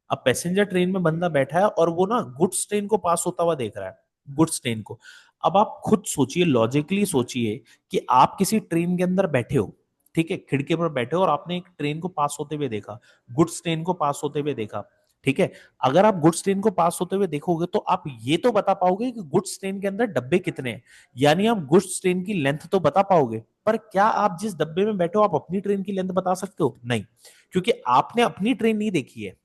अब पैसेंजर ट्रेन में बंदा बैठा है और वो ना गुड्स ट्रेन को पास होता हुआ देख रहा है, गुड्स ट्रेन को। अब आप खुद सोचिए, लॉजिकली सोचिए कि आप किसी ट्रेन के अंदर बैठे हो, ठीक है, खिड़की पर बैठे हो और आपने एक ट्रेन को पास होते हुए देखा, गुड्स ट्रेन को पास होते हुए देखा, ठीक है। अगर आप गुड्स ट्रेन को पास होते हुए देखोगे तो आप ये तो बता पाओगे कि गुड्स ट्रेन के अंदर डब्बे कितने हैं, यानी आप गुड्स ट्रेन की लेंथ तो बता पाओगे। पर क्या आप जिस डब्बे में बैठे हो आप अपनी ट्रेन की लेंथ बता सकते हो? नहीं, क्योंकि आपने अपनी ट्रेन नहीं देखी है,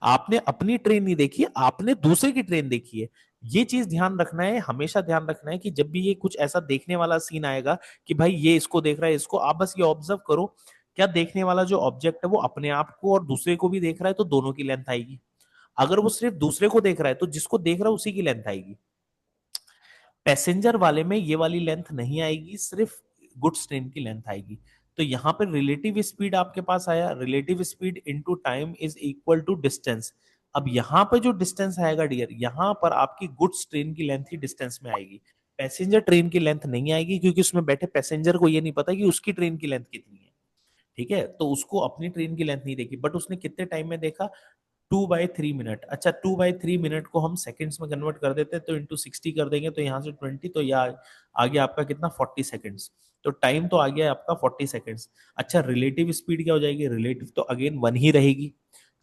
आपने अपनी ट्रेन नहीं देखी, आपने दूसरे की ट्रेन देखी है। ये चीज ध्यान रखना है, हमेशा ध्यान रखना है कि जब भी ये कुछ ऐसा देखने वाला सीन आएगा कि भाई ये इसको देख रहा है, इसको, आप बस ये ऑब्जर्व करो, क्या देखने वाला जो ऑब्जेक्ट है वो अपने आप को और दूसरे को भी देख रहा है तो दोनों की लेंथ आएगी। अगर वो सिर्फ दूसरे को देख रहा है तो जिसको देख रहा है उसी की लेंथ आएगी। पैसेंजर वाले में ये वाली लेंथ नहीं आएगी, सिर्फ गुड्स ट्रेन की लेंथ आएगी। तो यहां पर रिलेटिव स्पीड आपके पास आया, relative speed into time is equal to distance. अब यहां पर जो डिस्टेंस आएगा डियर, यहां पर आपकी गुड्स ट्रेन की लेंथ ही डिस्टेंस में आएगी, पैसेंजर ट्रेन की लेंथ नहीं आएगी, क्योंकि उसमें बैठे पैसेंजर को ये नहीं पता कि उसकी ट्रेन की लेंथ कितनी है, ठीक है। तो उसको अपनी ट्रेन की लेंथ नहीं देखी, बट उसने कितने टाइम में देखा? 2/3 मिनट। अच्छा, 2/3 मिनट को हम सेकंड्स में कन्वर्ट कर देते हैं तो इंटू 60 कर देंगे, तो यहाँ से 20, तो यह आ गया आपका कितना? 40 सेकंड्स। तो टाइम तो आ गया आपका 40 सेकंड्स। अच्छा, रिलेटिव स्पीड क्या हो जाएगी? रिलेटिव तो अगेन 1 ही रहेगी।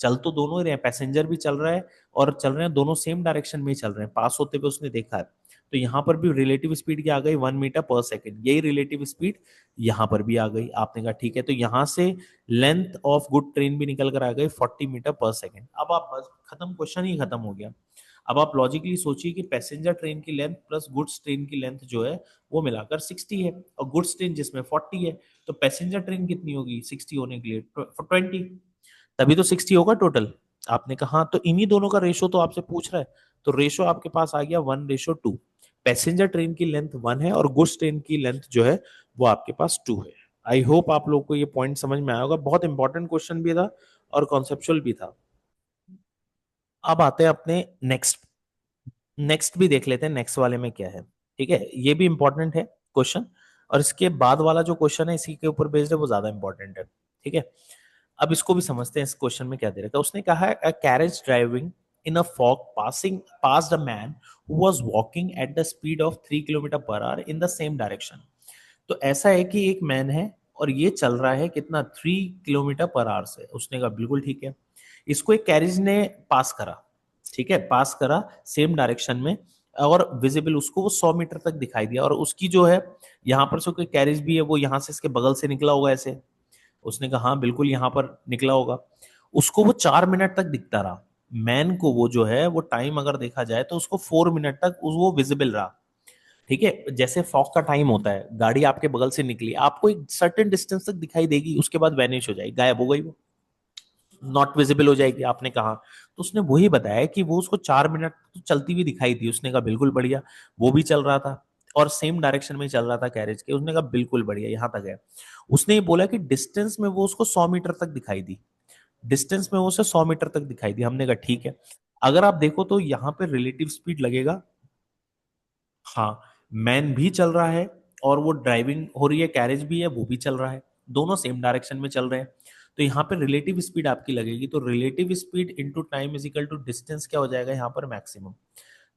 चल तो दोनों ही रहे हैं, पैसेंजर भी चल रहा है और चल रहे हैं दोनों सेम डायरेक्शन में ही चल रहे हैं, पास होते हुए उसने देखा है। तो यहाँ पर भी रिलेटिव स्पीड क्या आ गई? 1 मीटर पर सेकेंड। यही रिलेटिव स्पीड यहाँ पर भी आ गई। आपने कहा ठीक है, तो यहाँ से लेंथ ऑफ गुड ट्रेन भी निकल कर आ गई 40 मीटर पर सेकेंड। अब आप बस खत्म, क्वेश्चन ही खत्म हो गया। अब आप लॉजिकली सोचिए कि पैसेंजर ट्रेन की लेंथ प्लस गुड्स ट्रेन की लेंथ जो है वो मिलाकर 60 है, और गुड्स ट्रेन जिसमें 40 है, तो पैसेंजर ट्रेन कितनी होगी 60 होने के लिए? 20, तभी तो 60 होगा टोटल। आपने कहा हाँ, तो इन्हीं दोनों का रेशो तो आपसे पूछ रहा है, तो रेशो आपके पास आ गया 1:2। पैसेंजर ट्रेन की लेंथ 1 है और गुड्स ट्रेन की लेंथ जो है वो आपके पास 2 है। आई होप आप लोग को ये पॉइंट समझ में आया होगा, बहुत इंपॉर्टेंट क्वेश्चन भी था और कॉन्सेप्चुअल भी था। अब आते हैं अपने नेक्स्ट, नेक्स्ट भी देख लेते हैं नेक्स्ट वाले में क्या है। ठीक है, ये भी इंपॉर्टेंट है क्वेश्चन, और इसके बाद वाला जो क्वेश्चन है इसी के ऊपर बेस्ड है, वो ज्यादा इंपॉर्टेंट है। ठीक है, अब इसको भी समझते हैं, इस क्वेश्चन में क्या दे रखा है। उसने कहा है a carriage driving in a fog passing passed a man who was walking at the speed of 3 kilometre per hour in the same direction. तो ऐसा है कि एक मैन है और ये चल रहा है कितना, 3 किलोमीटर पर आवर से। उसने कहा बिल्कुल ठीक है, इसको एक कैरेज ने पास करा। ठीक है, पास करा सेम डायरेक्शन में, और विजिबल उसको वो 100 मीटर तक दिखाई दिया, और उसकी जो है यहाँ पर से कोई कैरेज भी है वो यहाँ से इसके बगल से निकला होगा ऐसे। उसने कहा हाँ बिल्कुल यहाँ पर निकला होगा। उसको वो 4 मिनट तक दिखता रहा। मैन को वो जो है वो टाइम अगर देखा जाए तो उसको 4 मिनट तक वो विजिबल रहा। ठीक है, जैसे फॉग का टाइम होता है, गाड़ी आपके बगल से निकली, आपको एक सर्टेन डिस्टेंस तक दिखाई देगी, उसके बाद वैनिश हो जाएगी, गायब हो गई वो, नॉट विजिबल हो जाएगी। आपने कहा, तो उसने वही बताया कि वो उसको 4 मिनट तो चलती हुई दिखाई दी। उसने कहा बिल्कुल बढ़िया, वो भी चल रहा था और सेम डायरेक्शन में चल रहा था कैरेज के। उसने कहा बिल्कुल बढ़िया, यहां तक है। उसने ये बोला कि डिस्टेंस में वो उसको 100 मीटर तक दिखाई दी, डिस्टेंस में वो उसे 100 मीटर तक दिखाई दी। हमने कहा ठीक है। अगर आप देखो तो यहाँ पे रिलेटिव स्पीड लगेगा, हाँ, मैन भी चल रहा है और वो ड्राइविंग हो रही है, कैरेज भी है वो भी चल रहा है, दोनों सेम डायरेक्शन में चल रहे हैं। तो यहाँ पे रिलेटिव स्पीड आपकी लगेगी, तो relative speed into time is equal to distance क्या हो जाएगा यहाँ पर, मैक्सिमम।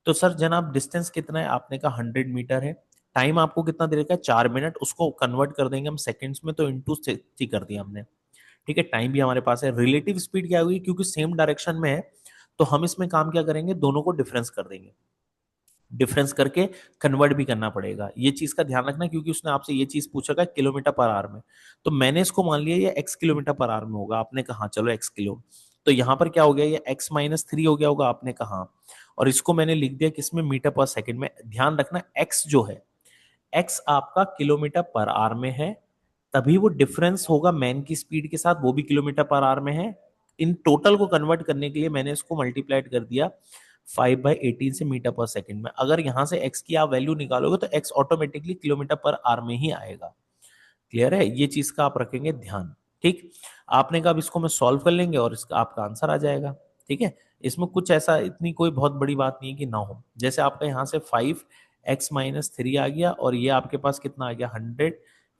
तो सर जनाब डिस्टेंस कितना है, आपने कहा 100 मीटर है। टाइम आपको कितना दे रखा है, 4 मिनट, उसको कन्वर्ट कर देंगे हम सेकंड्स में, तो इंटू 60 कर दिया हमने। ठीक है, टाइम भी हमारे पास है। रिलेटिव स्पीड क्या होगी, क्योंकि सेम डायरेक्शन में है, तो हम इसमें काम क्या करेंगे, दोनों को डिफरेंस कर देंगे, डिफरेंस करके कन्वर्ट भी करना पड़ेगा। ये चीज का ध्यान रखना, क्योंकि उसने आपसे ये चीज पूछा था किलोमीटर पर आवर में, तो मैंने इसको मान लिया ये एक्स किलोमीटर पर आवर में होगा। आपने कहा चलो एक्स किलो, तो यहाँ पर क्या हो गया, ये x-3 हो गया होगा। आपने कहा, और इसको मैंने लिख दिया किसमें, मीटर पर सेकंड में। ध्यान रखना x जो है, x आपका किलोमीटर पर आवर में है, तभी वो डिफरेंस होगा मैन की स्पीड के साथ, वो भी किलोमीटर पर आवर में है। इन टोटल को कन्वर्ट करने के लिए मैंने इसको मल्टीप्लाइड कर दिया 5/18 से मीटर पर सेकंड में। अगर यहां से x की आप वैल्यू निकालोगे तो x automatically kilometre per our में ही आएगा। क्लियर है, ये चीज का आप रखेंगे ध्यान। ठीक, आपने कहा अब इसको मैं सॉल्व कर लेंगे और इसका आपका आंसर आ जाएगा। ठीक है, इसमें कुछ ऐसा इतनी कोई बहुत बड़ी बात नहीं है कि ना हो। जैसे आपका यहाँ से 5x-3 आ गया, और ये आपके पास कितना आ गया, 100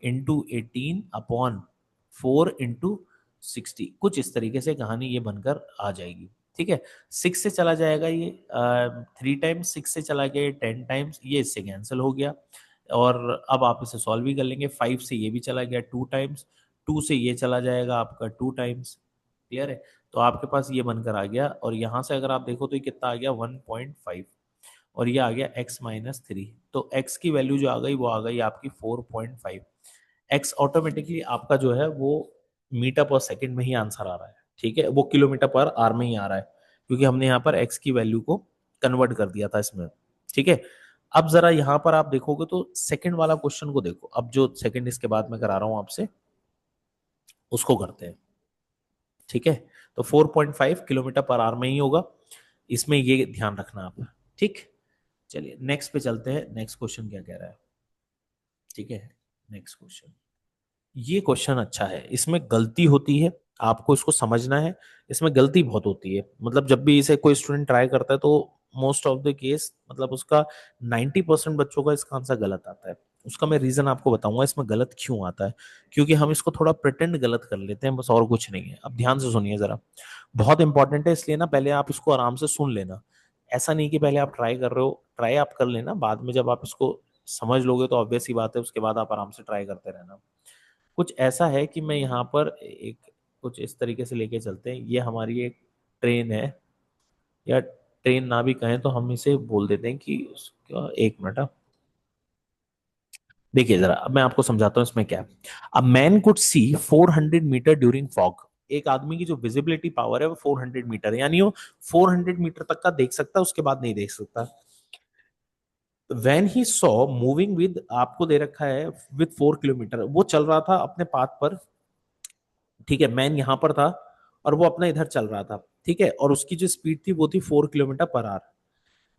× 18/4 × 60, कुछ इस तरीके से कहानी ये बनकर आ जाएगी। ठीक है, 6 से चला जाएगा ये, 3 टाइम्स 6 से चला गया ये, 10 टाइम्स, ये इससे कैंसिल हो गया। और अब आप इसे सॉल्व भी कर लेंगे, 5 से ये भी चला गया 2 टाइम्स, 2 से ये चला जाएगा आपका 2 टाइम्स। क्लियर है, तो आपके पास ये बनकर आ गया, और यहाँ से अगर आप देखो तो ये कितना आ गया, 1.5, और ये आ गया x-3। तो x की वैल्यू जो आ गई वो आ गई आपकी 4.5। x ऑटोमेटिकली आपका जो है वो मीटर पर सेकंड में ही आंसर आ रहा है। ठीक है, वो किलोमीटर पर आवर में ही आ रहा है, क्योंकि हमने यहाँ पर x की वैल्यू को कन्वर्ट कर दिया था इसमें। ठीक है, अब जरा यहाँ पर आप देखोगे तो सेकंड वाला क्वेश्चन को देखो। अब जो सेकंड इसके बाद में करा रहा हूं आपसे, उसको करते हैं। ठीक है, तो 4.5 किलोमीटर पर आवर में ही होगा, इसमें ये ध्यान रखना आप। ठीक, चलिए नेक्स्ट पे चलते हैं। नेक्स्ट क्वेश्चन क्या कह रहा है। ठीक है, नेक्स्ट क्वेश्चन, ये क्वेश्चन अच्छा है, इसमें गलती होती है, आपको इसको समझना है। इसमें गलती बहुत होती है, मतलब जब भी इसे कोई स्टूडेंट ट्राई करता है तो मोस्ट ऑफ द केस मतलब उसका 90% बच्चों का इसका आंसर गलत आता है। उसका मैं रीजन आपको बताऊंगा इसमें गलत क्यों आता है, क्योंकि हम इसको थोड़ा प्रिटेंड गलत कर लेते हैं बस, और कुछ नहीं है। अब ध्यान से सुनिए जरा, बहुत इंपॉर्टेंट है, इसलिए ना पहले आप इसको आराम से सुन लेना। ऐसा नहीं कि पहले आप ट्राई कर रहे हो, ट्राई आप कर लेना, बाद में जब आप इसको समझ लोगे तो ऑब्वियस ही बात है, उसके बाद आप आराम से ट्राई करते रहना। कुछ ऐसा है कि मैं यहाँ पर एक, कुछ इस तरीके से लेके चलते हैं। ये हमारी एक ट्रेन है, या ट्रेन ना भी कहें तो हम इसे बोल देते हैं कि उसका, एक मिनट। देखिए जरा, अब मैं आपको समझाता हूँ इसमें क्या है। A man could see 400 metre during fog. एक आदमी की जो विजिबिलिटी पावर है वो 400 मीटर है, यानी वो 400 मीटर तक का देख सकता है, उसके बाद नहीं देख सकता। When he saw moving with, आपको दे रखा है विद 4 किलोमीटर, वो चल रहा था अपने पाथ पर। ठीक है, मैन यहां पर था और वो अपना इधर चल रहा था, ठीक है, और उसकी जो स्पीड थी वो थी 4 kilometre per our.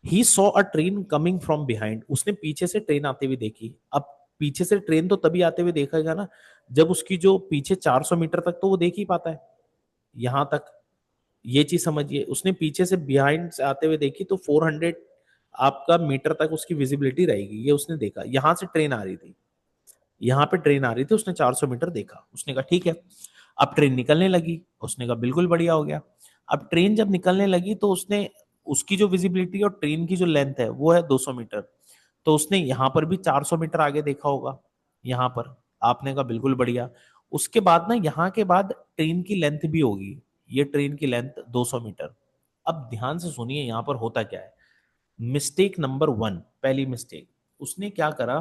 He saw a train coming from behind, उसने पीछे से ट्रेन आते हुए देखी। अब पीछे से ट्रेन तो तभी आते हुए देखेगा ना जब उसकी जो पीछे 400 मीटर तक तो वो देख ही पाता है, यहां तक। ये चीज समझिए, उसने पीछे से बिहाइंड से आते हुए देखी तो 400 आपका मीटर तक उसकी विजिबिलिटी रहेगी, ये उसने देखा। यहां से ट्रेन आ रही थी, यहाँ पे ट्रेन आ रही थी, उसने 400 मीटर देखा, उसने कहा ठीक है। अब ट्रेन निकलने लगी, उसने कहा बिल्कुल बढ़िया हो गया। अब ट्रेन जब निकलने लगी तो उसने, उसकी जो विजिबिलिटी और ट्रेन की जो लेंथ है वो है 200 मीटर, तो उसने यहाँ पर भी 400 मीटर आगे देखा होगा, यहाँ पर। आपने कहा बिल्कुल बढ़िया। उसके बाद ना यहाँ के बाद ट्रेन की लेंथ भी होगी, ये ट्रेन की लेंथ 200 मीटर। अब ध्यान से सुनिए यहाँ पर होता क्या है। मिस्टेक नंबर 1, पहली मिस्टेक, उसने क्या करा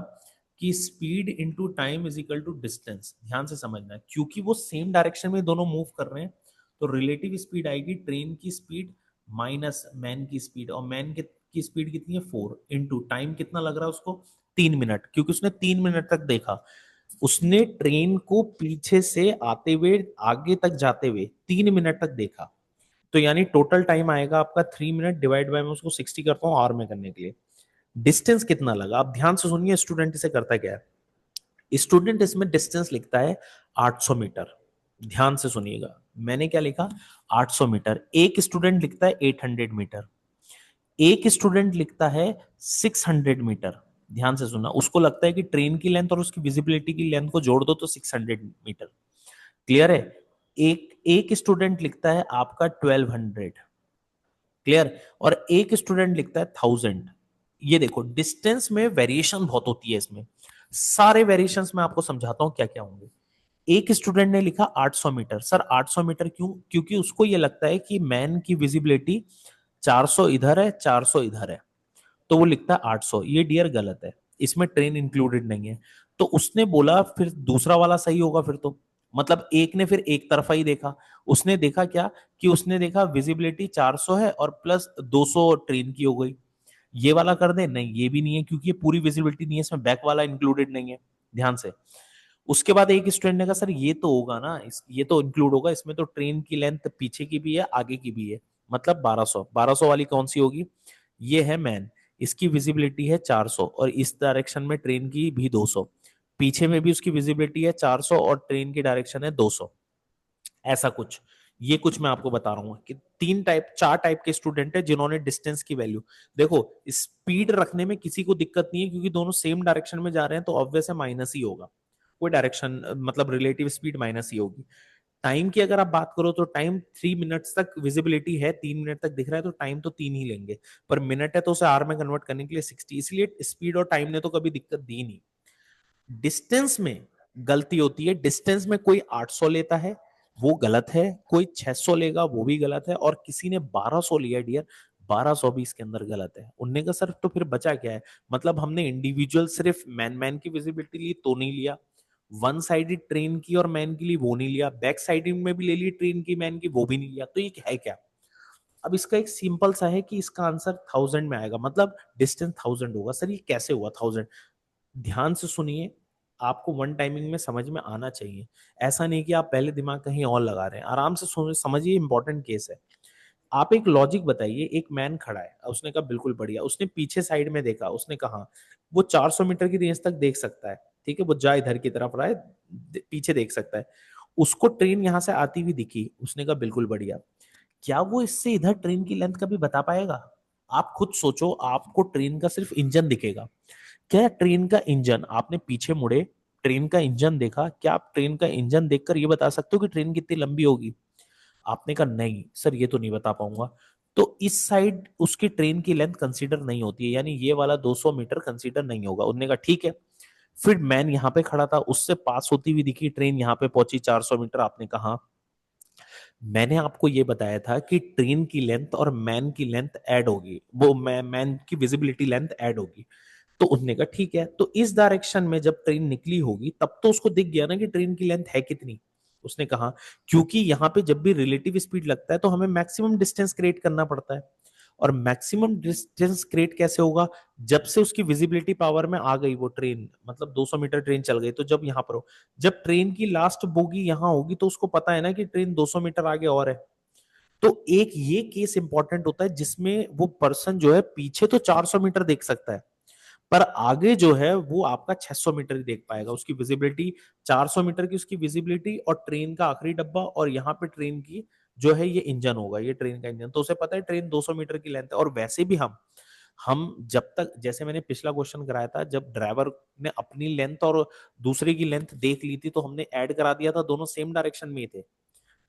कि speed into time is equal to distance. ध्यान से समझना है, क्योंकि वो सेम डायरेक्शन में दोनों मूव कर रहे हैं, तो रिलेटिव स्पीड आएगी ट्रेन की स्पीड माइनस मैन की स्पीड, और मैन की स्पीड कितनी है 4, इनटू टाइम कितना लग रहा है उसको 3 मिनट, क्योंकि उसने 3 मिनट तक देखा। उसने ट्रेन को पीछे से आते हुए आगे तक जाते हुए 3 मिनट तक देखा, तो यानी टोटल टाइम आएगा आपका 3 मिनट डिवाइड बाय, मैं उसको 60 करता हूँ आवर में करने के लिए। डिस्टेंस कितना लगा, अब ध्यान से सुनिए स्टूडेंट इसे करता क्या है। स्टूडेंट इसमें डिस्टेंस लिखता है 800 मीटर। ध्यान से सुनिएगा, मैंने क्या लिखा 800 मीटर। एक स्टूडेंट लिखता है 800 मीटर, एक स्टूडेंट लिखता है 600 मीटर। ध्यान से सुनना, उसको लगता है कि ट्रेन की लेंथ और उसकी विजिबिलिटी की लेंथ को जोड़ दो तो 600 मीटर। क्लियर है। एक एक स्टूडेंट लिखता है आपका 1200। क्लियर। और एक स्टूडेंट लिखता है 1000। ये देखो डिस्टेंस में वेरिएशन बहुत होती है इसमें, सारे वेरिएशंस मैं आपको समझाता हूं क्या क्या होंगे। एक स्टूडेंट ने लिखा 800 मीटर। सर 800 मीटर क्यों? क्योंकि उसको ये लगता है कि मैन की विजिबिलिटी 400 इधर है 400 इधर है, तो वो लिखता है 800। ये डियर गलत है, इसमें ट्रेन इंक्लूडेड नहीं है। तो उसने बोला फिर दूसरा वाला सही होगा फिर तो, मतलब एक ने फिर एक तरफा ही देखा। उसने देखा क्या कि उसने देखा विजिबिलिटी 400 है और प्लस 200 ट्रेन की हो गई। ये वाला कर दे, नहीं ये भी नहीं है क्योंकि ये पूरी विजिबिलिटी नहीं है, इसमें बैक वाला इंक्लूडेड नहीं है। ध्यान से। उसके बाद एक स्टूडेंट ने कहा सर ये तो होगा ना, ये तो इंक्लूड होगा, इसमें तो ट्रेन की लेंथ पीछे की भी है आगे की भी है, मतलब 1200। 1200 वाली कौन सी होगी? ये है मैन, इसकी विजिबिलिटी है 400 और इस डायरेक्शन में ट्रेन की भी 200, पीछे में भी उसकी विजिबिलिटी है 400 और ट्रेन की डायरेक्शन है 200। ऐसा कुछ, ये कुछ मैं आपको बता रहा हूँ कि 4 टाइप के स्टूडेंट है जिन्होंने डिस्टेंस की वैल्यू देखो। स्पीड रखने में किसी को दिक्कत नहीं है क्योंकि दोनों सेम डायरेक्शन में जा रहे हैं, तो ऑब्वियस है माइनस ही होगा, कोई डायरेक्शन मतलब रिलेटिव स्पीड माइनस ही होगी। टाइम की अगर आप बात करो तो टाइम 3 मिनट्स तक विजिबिलिटी है, 3 मिनट तक दिख रहा है तो टाइम तो 3 ही लेंगे, पर मिनट है तो उसे आर में कन्वर्ट करने के लिए 60, इसलिए स्पीड और टाइम ने तो कभी दिक्कत दी नहीं। डिस्टेंस में गलती होती है, डिस्टेंस में कोई 800 लेता है वो गलत है, कोई 600 लेगा वो भी गलत है, और किसी ने 1200 लिया डियर, 1200 भी इसके अंदर गलत है। उनने का सर तो फिर बचा क्या है, मतलब हमने इंडिविजुअल सिर्फ मैन मैन की विजिबिलिटी ली तो नहीं लिया, वन साइडेड ट्रेन की और मैन की ली वो नहीं लिया, बैक साइडिंग में भी ले ली ट्रेन की मैन की वो भी नहीं लिया, तो ये है क्या? अब इसका एक सिंपल सा है कि इसका आंसर 1000 में आएगा, मतलब डिस्टेंस 1000 होगा। सर ये कैसे हुआ 1000? ध्यान से सुनिए, आपको वन टाइमिंग में समझ में आना चाहिए, ऐसा नहीं कि आप पहले दिमाग कहीं और लगा रहे हैं। आराम से समझिए, इंपॉर्टेंट केस है। आप एक लॉजिक बताइए, एक मैन खड़ा है, उसने कहा बिल्कुल बढ़िया, उसने पीछे साइड में देखा, उसने कहा वो 400 मीटर की रेंज तक देख सकता है, ठीक है, वो जा इधर की तरफ रहा है, पीछे देख सकता है। उसको ट्रेन यहां से आती हुई दिखी, उसने कहा बिल्कुल बढ़िया। क्या वो इससे इधर ट्रेन की लेंथ कभी बता पाएगा? आप खुद सोचो, आपको ट्रेन का सिर्फ इंजन दिखेगा, क्या ट्रेन का इंजन, आपने पीछे मुड़े ट्रेन का इंजन देखा, क्या आप ट्रेन का इंजन देखकर ये बता सकते हो कि ट्रेन कितनी लंबी होगी? आपने कहा नहीं सर ये तो नहीं बता पाऊंगा। तो इस साइड उसकी ट्रेन की लेंथ कंसीडर नहीं होती है, यानी ये वाला 200 मीटर कंसीडर नहीं होगा। उन्होंने कहा ठीक है। फिर मैन यहाँ पे खड़ा था, उससे पास होती हुई दिखी ट्रेन, यहाँ पे पहुंची 400 मीटर। आपने कहा मैंने आपको ये बताया था कि ट्रेन की लेंथ और मैन की लेंथ ऐड होगी, वो मैन की विजिबिलिटी लेंथ ऐड होगी। तो उन्होंने कहा ठीक है, तो इस डायरेक्शन में जब ट्रेन निकली होगी तब तो उसको दिख गया ना कि ट्रेन की लेंथ है कितनी। उसने कहा क्योंकि यहाँ पे जब भी रिलेटिव स्पीड लगता है तो हमें मैक्सिमम डिस्टेंस क्रिएट करना पड़ता है, और मैक्सिमम डिस्टेंस क्रिएट कैसे होगा, जब से उसकी विजिबिलिटी पावर में आ गई वो ट्रेन, मतलब 200 मीटर ट्रेन चल गई, तो जब यहाँ पर हो, जब ट्रेन की लास्ट बोगी यहाँ होगी तो उसको पता है ना कि ट्रेन 200 मीटर आगे और है। तो एक ये केस इंपॉर्टेंट होता है जिसमें वो पर्सन जो है पीछे तो 400 मीटर देख सकता है, पर आगे जो है वो आपका 600 मीटर ही देख पाएगा। उसकी विजिबिलिटी 400 मीटर की उसकी विजिबिलिटी, और ट्रेन का आखिरी डब्बा, और यहाँ पे ट्रेन की जो है ये इंजन होगा, ये ट्रेन का इंजन, तो उसे पता है ट्रेन 200 मीटर की लेंथ है। और वैसे भी हम जब तक, जैसे मैंने पिछला क्वेश्चन कराया था, जब ड्राइवर ने अपनी लेंथ और दूसरे की लेंथ देख ली थी तो हमने ऐड करा दिया था, दोनों सेम डायरेक्शन में थे,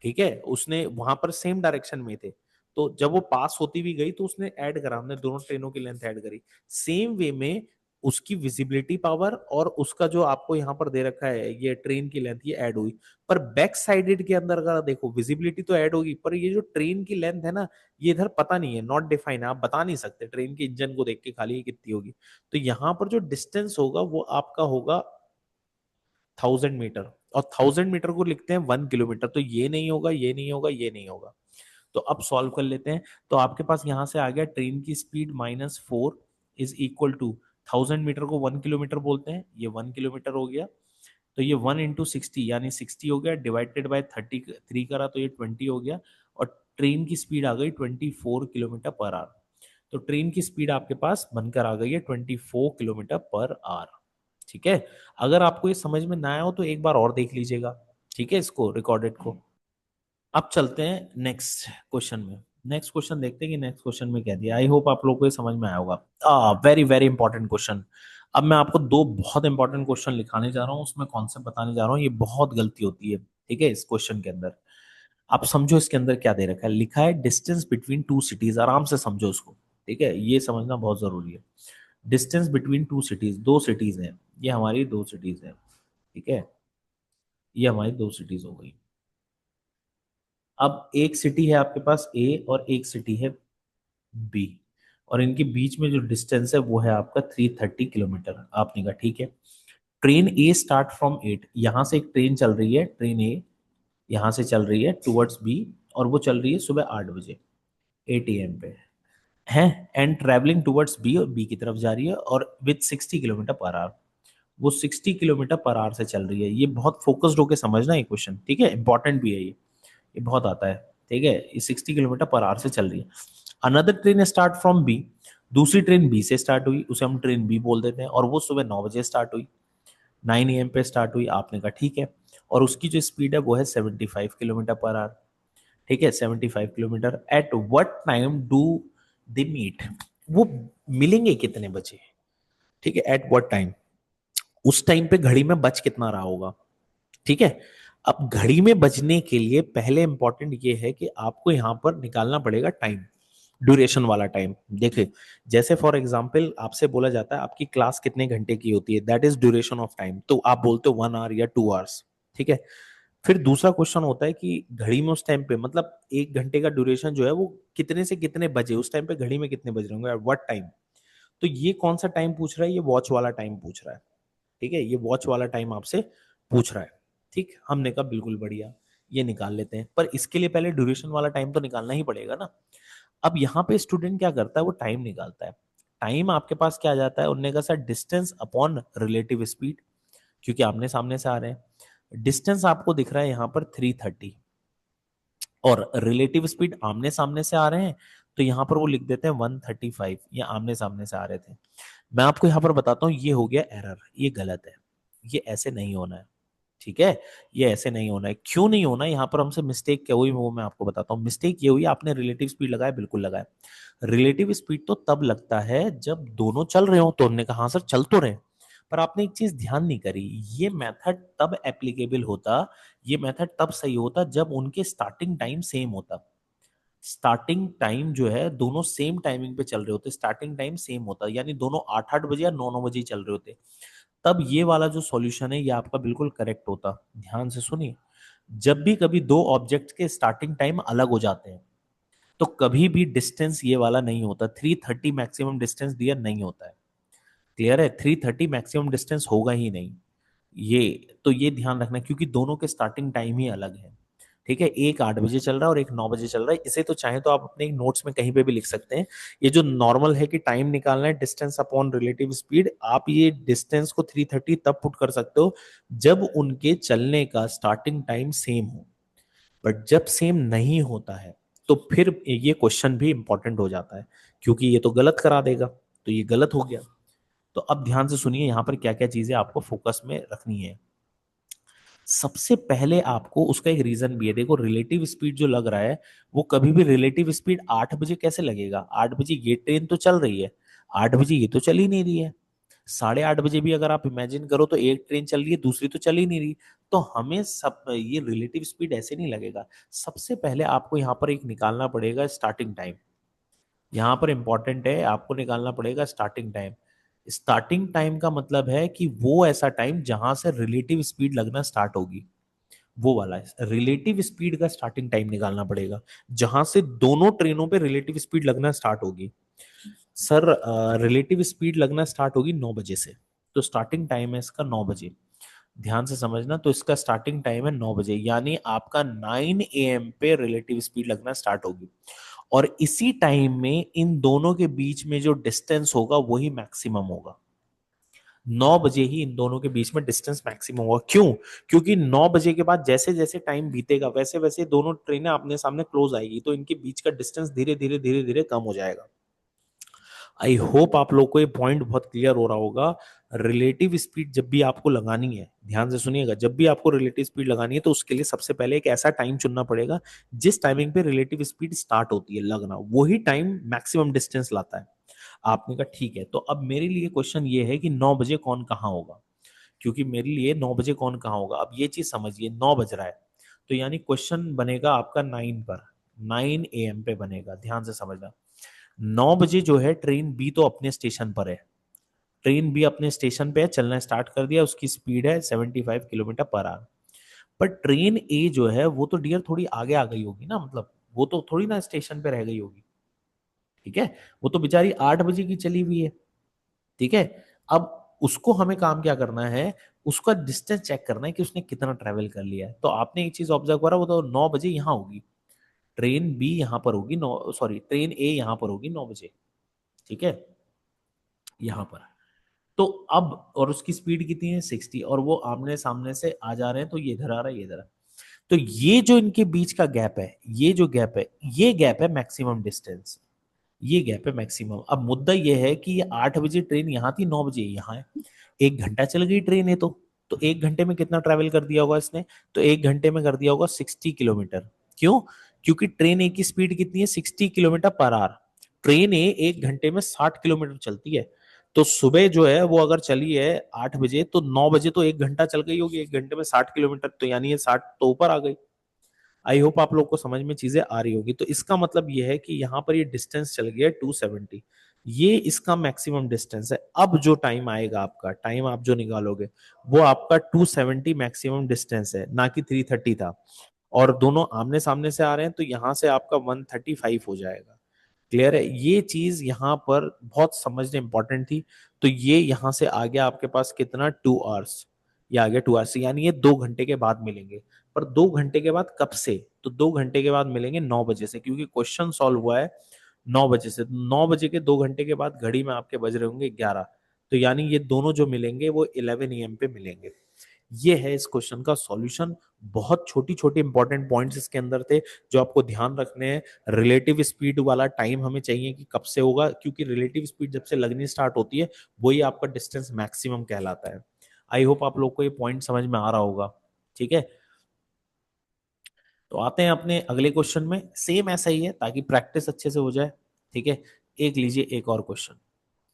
ठीक है, उसने वहां पर सेम डायरेक्शन में थे, तो जब वो पास होती भी गई तो उसने ऐड करा, हमने दोनों ट्रेनों की लेंथ ऐड करी। सेम वे में उसकी विजिबिलिटी पावर और उसका जो आपको यहाँ पर दे रखा है ये ट्रेन की लेंथ, ये ऐड हुई। पर बैक साइडेड के अंदर अगर देखो, विजिबिलिटी तो ऐड होगी, पर ये जो ट्रेन की लेंथ है ना, ये इधर पता नहीं है, नॉट डिफाइन है, आप बता नहीं सकते ट्रेन के इंजन को देख के खाली ये कितनी होगी। तो यहाँ पर जो डिस्टेंस होगा वो आपका होगा 1000 मीटर, और 1000 मीटर को लिखते हैं 1 किलोमीटर, तो ये नहीं होगा, ये नहीं होगा, ये नहीं होगा। तो अब सॉल्व कर लेते हैं। तो आपके पास यहां से आ गया ट्रेन की speed -4 is equal to 1000 metre को 1 किलोमीटर बोलते हैं, ये 1 किलोमीटर हो गया। तो ये 1 × 60 यानी 60 हो गया, डिवाइडेड बाय 33 करा तो ये 20 हो गया, और ट्रेन की स्पीड आ गई 24 किलोमीटर पर आवर। तो ट्रेन की स्पीड आपके पास बनकर आ गई है 24 किलोमीटर पर आवर। ठीक है, अगर आपको ये समझ में ना आया हो तो एक बार और देख लीजिएगा, ठीक है, इसको रिकॉर्डेड को। अब चलते हैं नेक्स्ट क्वेश्चन में। नेक्स्ट क्वेश्चन देखते हैं कि नेक्स्ट क्वेश्चन में क्या दिया। आई होप आप लोगों को ये समझ में आया होगा। Very very important question. अब मैं आपको दो बहुत इंपॉर्टेंट क्वेश्चन लिखाने जा रहा हूँ, उसमें कॉन्सेप्ट बताने जा रहा हूँ, ये बहुत गलती होती है, ठीक है, इस क्वेश्चन के अंदर। आप समझो इसके अंदर क्या दे रखा है, लिखा है डिस्टेंस बिटवीन टू सिटीज, आराम से समझो उसको, ठीक है, ये समझना बहुत जरूरी है। डिस्टेंस बिटवीन टू सिटीज, दो सिटीज हैं, ये हमारी दो सिटीज हैं, ठीक है, ये हमारी दो सिटीज हो गई। अब एक सिटी है आपके पास ए और एक सिटी है बी, और इनके बीच में जो डिस्टेंस है वो है आपका 330 किलोमीटर। आपने कहा ठीक है, ट्रेन ए स्टार्ट फ्रॉम 8, यहां से एक ट्रेन चल रही है, ट्रेन ए यहां से चल रही है टुवर्ड्स बी, और वो चल रही है सुबह 8 बजे, 8 AM पे है, एंड ट्रेवलिंग टुवर्ड्स बी, और बी की तरफ जा रही है, और विद 60 किलोमीटर पर आवर, वो 60 किलोमीटर पर आवर से चल रही है। ये बहुत फोकस्ड होकर समझना ये क्वेश्चन, ठीक है, इंपॉर्टेंट भी है ये बहुत आता है, ठीक है, ये 60 किलोमीटर पर आवर से चल रही है। Another train start from B, दूसरी ट्रेन बी से स्टार्ट हुई, उसे हम ट्रेन बी बोल देते हैं, और वो सुबह 9 बजे स्टार्ट हुई, 9 AM पे स्टार्ट हुई। आपने कहा ठीक है, और उसकी जो स्पीड है वो है 75 किलोमीटर पर आवर, ठीक है, 75 किलोमीटर। At what time do they meet, वो मिलेंगे कितने बजे, ठीक है, एट व्हाट टाइम, उस टाइम पे घड़ी में बज कितना रहा होगा, ठीक है। अब घड़ी में बजने के लिए पहले इंपॉर्टेंट ये है कि आपको यहां पर निकालना पड़ेगा टाइम, ड्यूरेशन वाला टाइम। देखिए, जैसे फॉर एग्जांपल आपसे बोला जाता है आपकी क्लास कितने घंटे की होती है, that is duration of time, तो आप बोलते हो 1 आवर या 2 आवर्स, ठीक है। फिर दूसरा क्वेश्चन होता है कि घड़ी में उस टाइम पे, मतलब 1 घंटे का ड्यूरेशन जो है वो कितने से कितने बजे, उस टाइम पे घड़ी में कितने बज रहे होंगे, व्हाट टाइम। तो ये कौन सा टाइम पूछ रहा है, ये वॉच वाला टाइम पूछ रहा है, ठीक है, ये वॉच वाला टाइम आपसे पूछ रहा है। ठीक, हमने कहा बिल्कुल बढ़िया, ये निकाल लेते हैं, पर इसके लिए पहले ड्यूरेशन वाला टाइम तो निकालना ही पड़ेगा ना। अब यहाँ पे स्टूडेंट क्या करता है, वो टाइम निकालता है। टाइम आपके पास क्या आ जाता है, उन्होंने कहा sir distance upon relative speed, क्योंकि आमने सामने से आ रहे हैं। डिस्टेंस आपको दिख रहा है यहाँ पर 330, और रिलेटिव स्पीड आमने सामने से आ रहे हैं, तो यहाँ पर वो लिख देते हैं 135, ये आमने सामने से आ रहे थे। मैं आपको यहाँ पर बताता हूँ, ये हो गया एरर, ये गलत है, ये ऐसे नहीं होना है, ठीक है, ये ऐसे नहीं होना है। क्यों नहीं होना, यहाँ पर हमसे मिस्टेक क्या हुई वो मैं आपको बताता हूँ। मिस्टेक ये हुई, आपने रिलेटिव स्पीड लगाया, बिल्कुल लगाया। रिलेटिव स्पीड तो तब लगता है जब दोनों चल रहे हो, तो हमने कहा हाँ सर चल तो रहे, पर आपने एक चीज ध्यान नहीं करी, ये मेथड तब एप्लीकेबल होता, ये मेथड तब सही होता जब उनके स्टार्टिंग टाइम सेम होता। स्टार्टिंग टाइम जो है दोनों सेम टाइमिंग पे चल रहे होते, स्टार्टिंग टाइम सेम होता, यानी दोनों 8-8 बजे या 9-9 बजे ही चल रहे होते, तब ये वाला जो सॉल्यूशन है ये आपका बिल्कुल करेक्ट होता। ध्यान से सुनिए, जब भी कभी दो ऑब्जेक्ट के स्टार्टिंग टाइम अलग हो जाते हैं तो कभी भी डिस्टेंस ये वाला नहीं होता, 330 मैक्सिमम डिस्टेंस दिया नहीं होता है। क्लियर है, 330 मैक्सिमम डिस्टेंस होगा ही नहीं, ये तो ये ध्यान रखना, क्योंकि दोनों के स्टार्टिंग टाइम ही अलग है। ठीक है, एक 8 बजे चल रहा है और एक 9 बजे चल रहा है। इसे तो चाहे तो आप अपने नोट्स में कहीं पे भी लिख सकते हैं। ये जो नॉर्मल है कि टाइम निकालना है डिस्टेंस अपॉन रिलेटिव स्पीड, आप ये डिस्टेंस को 330 तब पुट कर सकते हो जब उनके चलने का स्टार्टिंग टाइम सेम हो। बट जब सेम नहीं होता है तो फिर ये क्वेश्चन भी इंपॉर्टेंट हो जाता है, क्योंकि ये तो गलत करा देगा, तो ये गलत हो गया। तो अब ध्यान से सुनिए यहाँ पर क्या क्या चीजें आपको फोकस में रखनी है। सबसे पहले आपको उसका एक रीजन भी है, देखो रिलेटिव स्पीड जो लग रहा है वो कभी भी रिलेटिव स्पीड 8 बजे कैसे लगेगा? 8 बजे ये ट्रेन तो चल रही है, 8 बजे ये तो चल ही नहीं रही है। 8:30 बजे भी अगर आप इमेजिन करो तो एक ट्रेन चल रही है, दूसरी तो चल ही नहीं रही। तो हमें सब ये रिलेटिव स्पीड ऐसे नहीं लगेगा। सबसे पहले आपको यहाँ पर एक निकालना पड़ेगा स्टार्टिंग टाइम। यहाँ पर इंपॉर्टेंट है, आपको निकालना पड़ेगा स्टार्टिंग टाइम। स्टार्टिंग टाइम का मतलब है कि वो ऐसा टाइम जहां से रिलेटिव स्पीड लगना स्टार्ट होगी, वो वाला है रिलेटिव स्पीड का स्टार्टिंग टाइम निकालना पड़ेगा, जहां से दोनों ट्रेनों पे रिलेटिव स्पीड लगना स्टार्ट होगी। सर रिलेटिव स्पीड लगना स्टार्ट होगी 9 बजे से, तो स्टार्टिंग टाइम है इसका 9 बजे। ध्यान से समझना, तो इसका स्टार्टिंग टाइम है 9 बजे, यानी आपका 9 AM पे रिलेटिव स्पीड लगना स्टार्ट होगी। और इसी टाइम में इन दोनों के बीच में जो डिस्टेंस होगा वही मैक्सिमम होगा। 9 बजे ही इन दोनों के बीच में डिस्टेंस मैक्सिमम होगा। क्यों? क्योंकि 9 बजे के बाद जैसे जैसे टाइम बीतेगा वैसे वैसे दोनों ट्रेनें आमने सामने क्लोज आएगी, तो इनके बीच का डिस्टेंस धीरे धीरे धीरे धीरे कम हो जाएगा। आई होप आप लोग को ये पॉइंट बहुत क्लियर हो रहा होगा। रिलेटिव स्पीड जब भी आपको लगानी है, ध्यान से सुनिएगा, जब भी आपको रिलेटिव स्पीड लगानी है तो उसके लिए सबसे पहले एक ऐसा टाइम चुनना पड़ेगा जिस टाइमिंग पे रिलेटिव स्पीड स्टार्ट होती है लगना, वही टाइम मैक्सिमम डिस्टेंस लाता है। आपने कहा ठीक है, तो अब मेरे लिए क्वेश्चन ये है कि 9 बजे कौन कहाँ होगा, क्योंकि मेरे लिए 9 बजे कौन कहाँ होगा। अब ये चीज समझिए, 9 बज रहा है तो यानी क्वेश्चन बनेगा आपका 9 पे बनेगा। ध्यान से समझना, 9 बजे जो है ट्रेन बी तो अपने स्टेशन पर है, ट्रेन बी अपने स्टेशन पे है, चलना स्टार्ट कर दिया, उसकी स्पीड है 75 किलोमीटर पर आवर। पर ट्रेन ए जो है वो तो डियर थोड़ी आगे आ गई होगी ना, मतलब वो तो थोड़ी ना स्टेशन पे रह गई होगी। ठीक है, वो तो बेचारी 8 बजे की चली हुई है। ठीक है, अब उसको हमें काम क्या करना है, उसका डिस्टेंस चेक करना है कि उसने कितना ट्रेवल कर लिया है। तो आपने एक चीज ऑब्जर्व करा, वो तो 9 बजे यहां होगी, ट्रेन बी यहां पर होगी, नौ सॉरी ट्रेन ए यहां पर होगी 9 बजे। ठीक है, यहां पर। तो अब और उसकी स्पीड कितनी है 60, और वो आमने सामने से आ जा रहे हैं, तो ये इधर आ रहा है ये इधर आ रहा है। तो ये जो इनके बीच का गैप है, ये जो गैप है, ये गैप है मैक्सिमम डिस्टेंस, ये गैप है मैक्सिमम। अब मुद्दा ये है कि ये 8 बजे ट्रेन यहां थी, 9 बजे यहाँ है, 1 घंटा चल गई ट्रेन है। तो 1 घंटे में कितना ट्रैवल कर दिया होगा इसने? तो 1 घंटे में कर दिया होगा 60 किलोमीटर। क्यों? क्योंकि ट्रेन ए की स्पीड कितनी है 60 किलोमीटर पर आवर। ट्रेन ए 1 घंटे में 60 किलोमीटर चलती है। तो सुबह जो है वो अगर चली है 8 बजे, तो 9 बजे तो 1 घंटा चल गई होगी, 1 घंटे में 60 किलोमीटर, तो यानी ये 60 तो ऊपर आ गई। आई होप आप लोग को समझ में चीजें आ रही होगी। तो इसका मतलब ये है कि यहाँ पर ये डिस्टेंस चल गया 270, ये इसका मैक्सिमम डिस्टेंस है। अब जो टाइम आएगा, आपका टाइम आप जो निकालोगे वो आपका 270 मैक्सिमम डिस्टेंस है, ना कि 330 था। और दोनों आमने सामने से आ रहे हैं, तो यहाँ से आपका 135 हो जाएगा। क्लियर है? ये चीज यहाँ पर बहुत समझने इंपॉर्टेंट थी। तो ये यहाँ से आ गया आपके पास कितना, 2 आवर्स। ये आ गया 2 आवर्स, यानी ये 2 घंटे के बाद मिलेंगे। पर 2 घंटे के बाद कब से? तो 2 घंटे के बाद मिलेंगे 9 बजे से, क्योंकि क्वेश्चन सॉल्व हुआ है 9 बजे से। 9 बजे के 2 घंटे के बाद घड़ी में आपके बज रहे होंगे 11, तो यानी ये दोनों जो मिलेंगे वो 11 AM पे मिलेंगे। ये है इस क्वेश्चन का सॉल्यूशन। बहुत छोटी छोटी इंपॉर्टेंट पॉइंट्स इसके अंदर थे जो आपको ध्यान रखने हैं। रिलेटिव स्पीड वाला टाइम हमें चाहिए कि कब से होगा, क्योंकि रिलेटिव स्पीड जब से लगनी स्टार्ट होती है वही आपका डिस्टेंस मैक्सिमम कहलाता है। आई होप आप लोग को ये पॉइंट समझ में आ रहा होगा। ठीक है, तो आते हैं अपने अगले क्वेश्चन में। सेम ऐसा ही है ताकि प्रैक्टिस अच्छे से हो जाए। ठीक है, एक लीजिए एक और क्वेश्चन।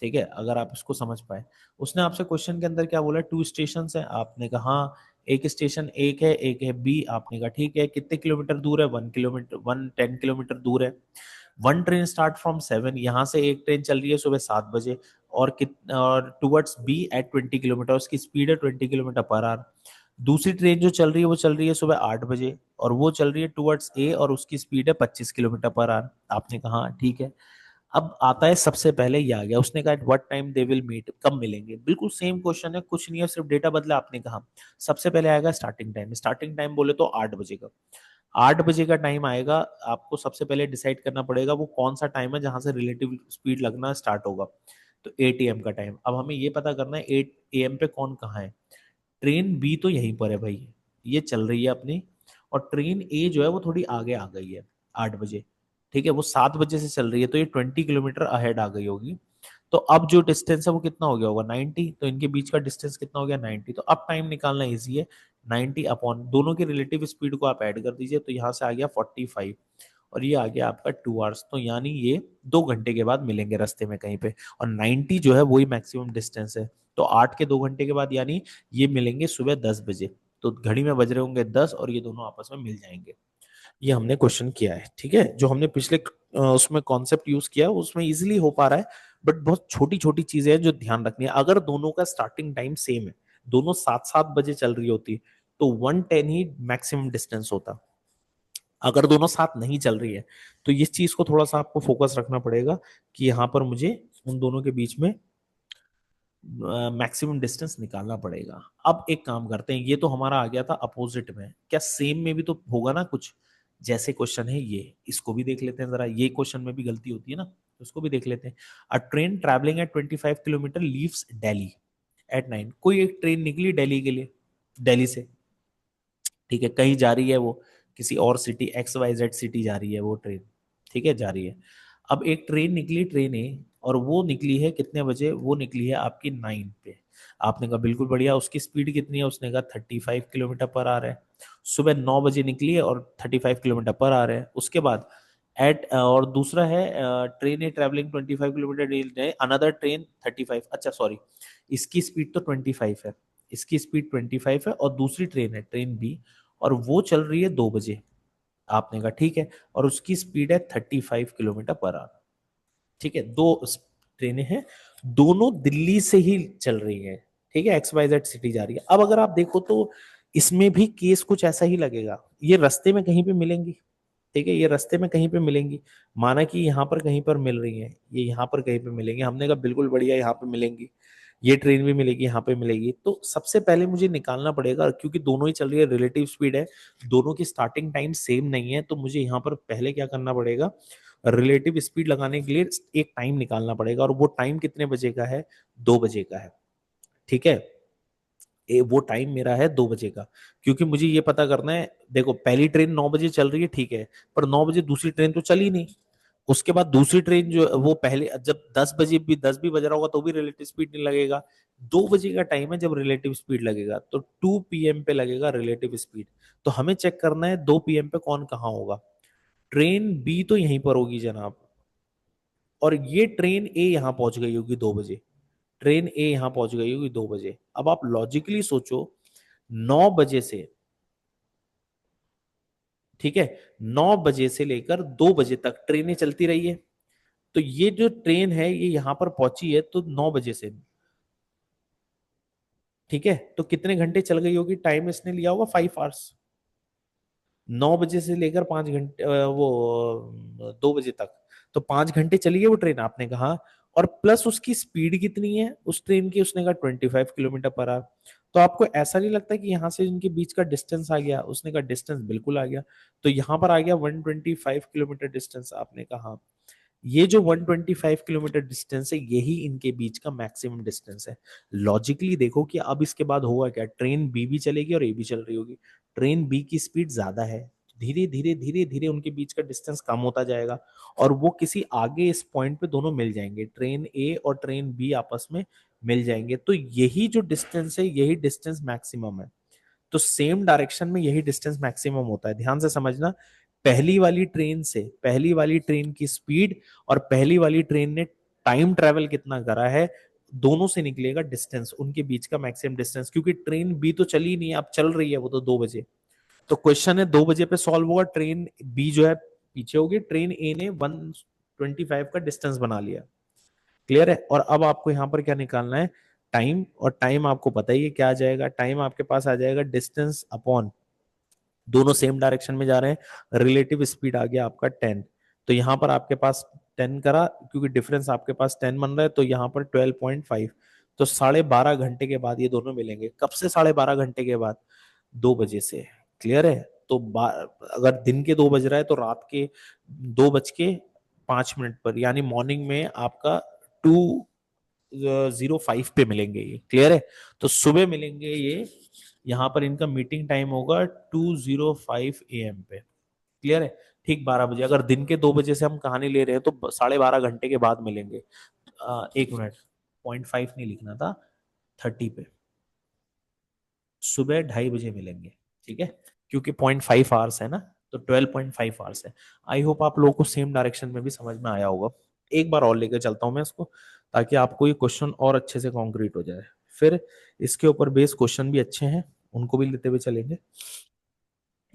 ठीक है, अगर आप इसको समझ पाए। उसने आपसे क्वेश्चन के अंदर क्या बोला, 2 स्टेशन है, आपने कहा हाँ, एक स्टेशन एक है, एक है बी। आपने कहा ठीक है, कितने किलोमीटर दूर है? 1 किलोमीटर, 110 किलोमीटर दूर है। वन ट्रेन स्टार्ट फ्रॉम 7, यहाँ से एक ट्रेन चल रही है सुबह 7 बजे, और और टुवर्ड्स बी एट 20 किलोमीटर, उसकी स्पीड है 20 किलोमीटर पर आवर। दूसरी ट्रेन जो चल रही है वो चल रही है सुबह 8 बजे, और वो चल रही है टुवर्ड्स ए, और उसकी स्पीड है 25 किलोमीटर पर आवर। आपने कहा हाँ ठीक है। अब आता है सबसे पहले ये आ गया, उसने कहा what time they will meet, कब मिलेंगे। बिल्कुल सेम क्वेश्चन है, कुछ नहीं है, सिर्फ डेटा बदला। आपने कहा सबसे पहले आएगा स्टार्टिंग टाइम। स्टार्टिंग टाइम बोले तो 8 बजे का। 8 बजे का टाइम आएगा, आपको सबसे पहले डिसाइड करना पड़ेगा वो कौन सा टाइम है जहां से रिलेटिव स्पीड लगना स्टार्ट होगा। तो 8 AM का टाइम, अब हमें ये पता करना है 8 AM पे कौन कहाँ है। ट्रेन बी तो यहीं पर है भाई, ये चल रही है अपनी, और ट्रेन ए जो है वो थोड़ी आगे आ गई है 8 बजे। ठीक है, वो 7 बजे से चल रही है, तो ये 20 किलोमीटर अहेड आ गई होगी। तो अब जो डिस्टेंस है वो कितना हो गया होगा 90, तो इनके बीच का डिस्टेंस कितना हो गया 90। तो अब टाइम निकालना इजी है, 90 अपॉन दोनों की रिलेटिव स्पीड को आप ऐड कर दीजिए, तो यहाँ से आ गया 45, और ये आ गया आपका 2 आवर्स। तो यानी ये 2 घंटे के बाद मिलेंगे रास्ते में कहीं पे, और 90 जो है वही मैक्सिमम डिस्टेंस है। तो 8 के 2 घंटे के बाद यानी ये मिलेंगे सुबह 10 बजे। तो घड़ी में बज रहे होंगे 10, और ये दोनों आपस में मिल जाएंगे। ये हमने क्वेश्चन किया है, ठीक है। जो हमने पिछले उसमें कॉन्सेप्ट यूज किया उसमें इजीली हो पा रहा है, बट बहुत छोटी छोटी चीजें हैं जो ध्यान रखनी है। अगर दोनों का स्टार्टिंग टाइम सेम है, दोनों 7-7 बजे चल रही होती, तो 110 ही मैक्सिमम डिस्टेंस होता। अगर दोनों साथ नहीं चल रही है, तो इस चीज को थोड़ा सा आपको फोकस रखना पड़ेगा कि यहाँ पर मुझे उन दोनों के बीच में मैक्सिमम डिस्टेंस निकालना पड़ेगा। अब एक काम करते हैं, ये तो हमारा आ गया था अपोजिट में, क्या सेम में भी तो होगा ना कुछ। जैसे क्वेश्चन है ये, इसको भी देख लेते हैं जरा, ये क्वेश्चन में भी गलती होती है ना, तो इसको भी देख लेते हैं। A train travelling at 25 kilometre leaves Delhi at 9। कोई एक ट्रेन निकली दिल्ली के लिए, दिल्ली से, ठीक है, कहीं जा रही है वो, किसी और सिटी XYZ सिटी जा रही है वो ट्रेन, ठीक है, जा रही है। अब एक ट्रेन निकली, ट्रेन ए, और वो निकली है कितने बजे, वो निकली है आपकी 9 पे। आपने कहा बिल्कुल बढ़िया, उसकी स्पीड कितनी है, उसने कहा 35 किलोमीटर पर आवर है। सुबह 9 बजे निकली है और 35 किलोमीटर पर आवर है। उसके बाद एट, और दूसरा है ट्रेन ए ट्रेवलिंग 25 किलोमीटर, अनदर ट्रेन 35, अच्छा सॉरी, इसकी स्पीड तो 25 है, इसकी स्पीड 25 है, और दूसरी ट्रेन है ट्रेन बी, और वो चल रही है 2 बजे। आपने कहा ठीक है, और उसकी स्पीड है 35 किलोमीटर पर आवर। ठीक है, दो ट्रेनें हैं, दोनों दिल्ली से ही चल रही हैं, ठीक है, XYZ सिटी जा रही है। अब अगर आप देखो तो इसमें भी केस कुछ ऐसा ही लगेगा, ये रास्ते में कहीं पे मिलेंगी, ठीक है, ये रास्ते में कहीं पे मिलेंगी। माना कि यहाँ पर कहीं पर मिल रही है, ये यहाँ पर कहीं पे मिलेंगे, हमने कहा बिल्कुल बढ़िया यहाँ पे मिलेंगी, ये ट्रेन भी मिलेगी यहाँ पे मिलेगी। तो सबसे पहले मुझे निकालना पड़ेगा, क्योंकि दोनों ही चल रही है, रिलेटिव स्पीड है, दोनों की स्टार्टिंग टाइम सेम नहीं है, तो मुझे यहाँ पर पहले क्या करना पड़ेगा, रिलेटिव स्पीड लगाने के लिए एक टाइम निकालना पड़ेगा, और वो टाइम कितने बजे का है, 2 बजे का है, ठीक है। वो टाइम मेरा है 2 बजे का, क्योंकि मुझे ये पता करना है, देखो पहली ट्रेन 9 बजे चल रही है, ठीक है, पर 9 बजे दूसरी ट्रेन तो चली नहीं। उसके बाद दूसरी ट्रेन जो वो पहले, जब 10 बजे भी 10 भी बज रहा होगा तो भी रिलेटिव स्पीड नहीं लगेगा। 2 बजे का टाइम है जब रिलेटिव स्पीड लगेगा, तो 2 PM पे लगेगा रिलेटिव स्पीड। तो हमें चेक करना है 2 PM पे कौन कहाँ होगा। ट्रेन बी तो यहीं पर होगी जनाब, और ये ट्रेन ए यहां पहुंच गई होगी 2 बजे, ट्रेन ए यहां पहुंच गई होगी 2 बजे। अब आप लॉजिकली सोचो, 9 बजे से, ठीक है, 9 बजे से लेकर 2 बजे तक ट्रेनें चलती रही है। तो ये जो ट्रेन है ये यहां पर पहुंची है तो 9 बजे से, ठीक है, तो कितने घंटे चल गई होगी, टाइम इसने लिया होगा 5 आवर्स। 9 बजे से लेकर 5 घंटे, वो 2 बजे तक, तो 5 घंटे चली है वो ट्रेन, आपने कहा। और प्लस उसकी स्पीड कितनी है उस ट्रेन की, उसने कहा 25 किलोमीटर पर आवर। तो आपको ऐसा नहीं लगता कि यहाँ से इनके बीच का डिस्टेंस आ गया, उसने कहा डिस्टेंस बिल्कुल आ गया। तो यहाँ पर आ गया 125 किलोमीटर डिस्टेंस, आपने कहा ये जो 125 किलोमीटर डिस्टेंस है यही इनके बीच का मैक्सिमम डिस्टेंस है। लॉजिकली देखो कि अब इसके बाद होगा क्या, ट्रेन बी भी चलेगी और ए भी चल रही होगी, ट्रेन बी की स्पीड ज्यादा है, धीरे धीरे धीरे धीरे उनके बीच का डिस्टेंस कम होता जाएगा, और वो किसी आगे इस पॉइंट पे दोनों मिल जाएंगे, ट्रेन ए और ट्रेन बी आपस में मिल जाएंगे। तो यही जो डिस्टेंस है यही डिस्टेंस मैक्सिमम है। तो सेम डायरेक्शन में यही डिस्टेंस मैक्सिमम होता है, ध्यान से समझना। पहली वाली ट्रेन से, पहली वाली ट्रेन की स्पीड और पहली वाली ट्रेन ने टाइम ट्रेवल कितना करा है, दोनों से निकलेगा डिस्टेंस, उनके बीच का मैक्सिमम डिस्टेंस। क्योंकि ट्रेन बी तो चली नहीं है, अब चल रही है वो तो 2 बजे। तो क्वेश्चन है 2 बजे पे सॉल्व होगा, ट्रेन बी जो है पीछे होगी, ट्रेन ए ने 125 का डिस्टेंस बना लिया। क्लियर है। और अब आपको यहाँ पर क्या निकालना है, टाइम, और टाइम आपको पता ही है क्या आ जाएगा, टाइम आपके पास आ जाएगा डिस्टेंस अपॉन, दोनों सेम डायरेक्शन में जा रहे हैं, रिलेटिव स्पीड आ गया आपका 10। तो यहाँ पर आपके पास 10 करा, क्योंकि डिफरेंस आपके पास 10 बन रहा है, तो यहाँ पर 12.5। तो 12.5 घंटे के बाद ये दोनों मिलेंगे, कब से 12.5 घंटे के बाद, 2 बजे से। क्लियर है। तो अगर दिन के 2 बज रहा है तो रात के 2:05 पर, यानी मॉर्निंग में आपका 2:05 पे मिलेंगे ये। क्लियर है? तो सुबह मिलेंगे ये, यहाँ पर इनका मीटिंग टाइम होगा 2:05 AM पे। क्लियर है? ठीक 12 बजे। अगर दिन के 2 बजे से हम कहानी ले रहे हैं तो 12.5 घंटे के बाद मिलेंगे। 1 मिनट, 0.5 नहीं लिखना था, 30 पे सुबह 2:30 बजे मिलेंगे। ठीक है, क्योंकि 0.5 आवर्स है ना, तो 12.5 आवर्स है। आई होप आप लोगों को सेम डायरेक्शन में भी समझ में आया होगा। एक बार और लेकर चलता हूं मैं इसको, ताकि आपको ये क्वेश्चन और अच्छे से कॉन्क्रीट हो जाए। फिर इसके ऊपर बेस क्वेश्चन भी अच्छे हैं, उनको भी लेते हुए चलेंगे।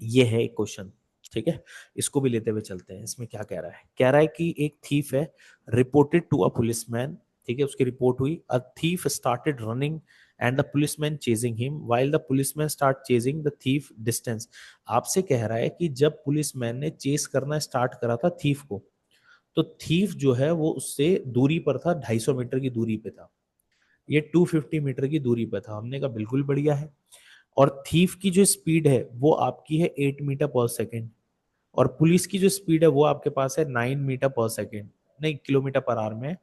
ये है एक क्वेश्चन, ठीक है, इसको भी लेते हुए चलते हैं। इसमें क्या कह रहा है? कह रहा है कि एक थीफ है, रिपोर्टेड टू अ पुलिसमैन। ठीक है, उसकी रिपोर्ट हुई, a thief started running and the policeman chasing him while the policeman start chasing the thief distance. आपसे कह रहा है कि जब पुलिसमैन ने चेस करना स्टार्ट करा था थीफ को, तो थीफ जो है वो उससे दूरी पर था, 250 मीटर की दूरी पे था। ये 250 मीटर की दूरी पे था। हमने कहा बिल्कुल बढ़िया है। और थीफ की जो स्पीड है वो आपकी है 8 मीटर पर सेकेंड, और पुलिस की जो स्पीड है वो आपके पास है 9 मीटर पर सेकेंड, नहीं किलोमीटर पर आवर में।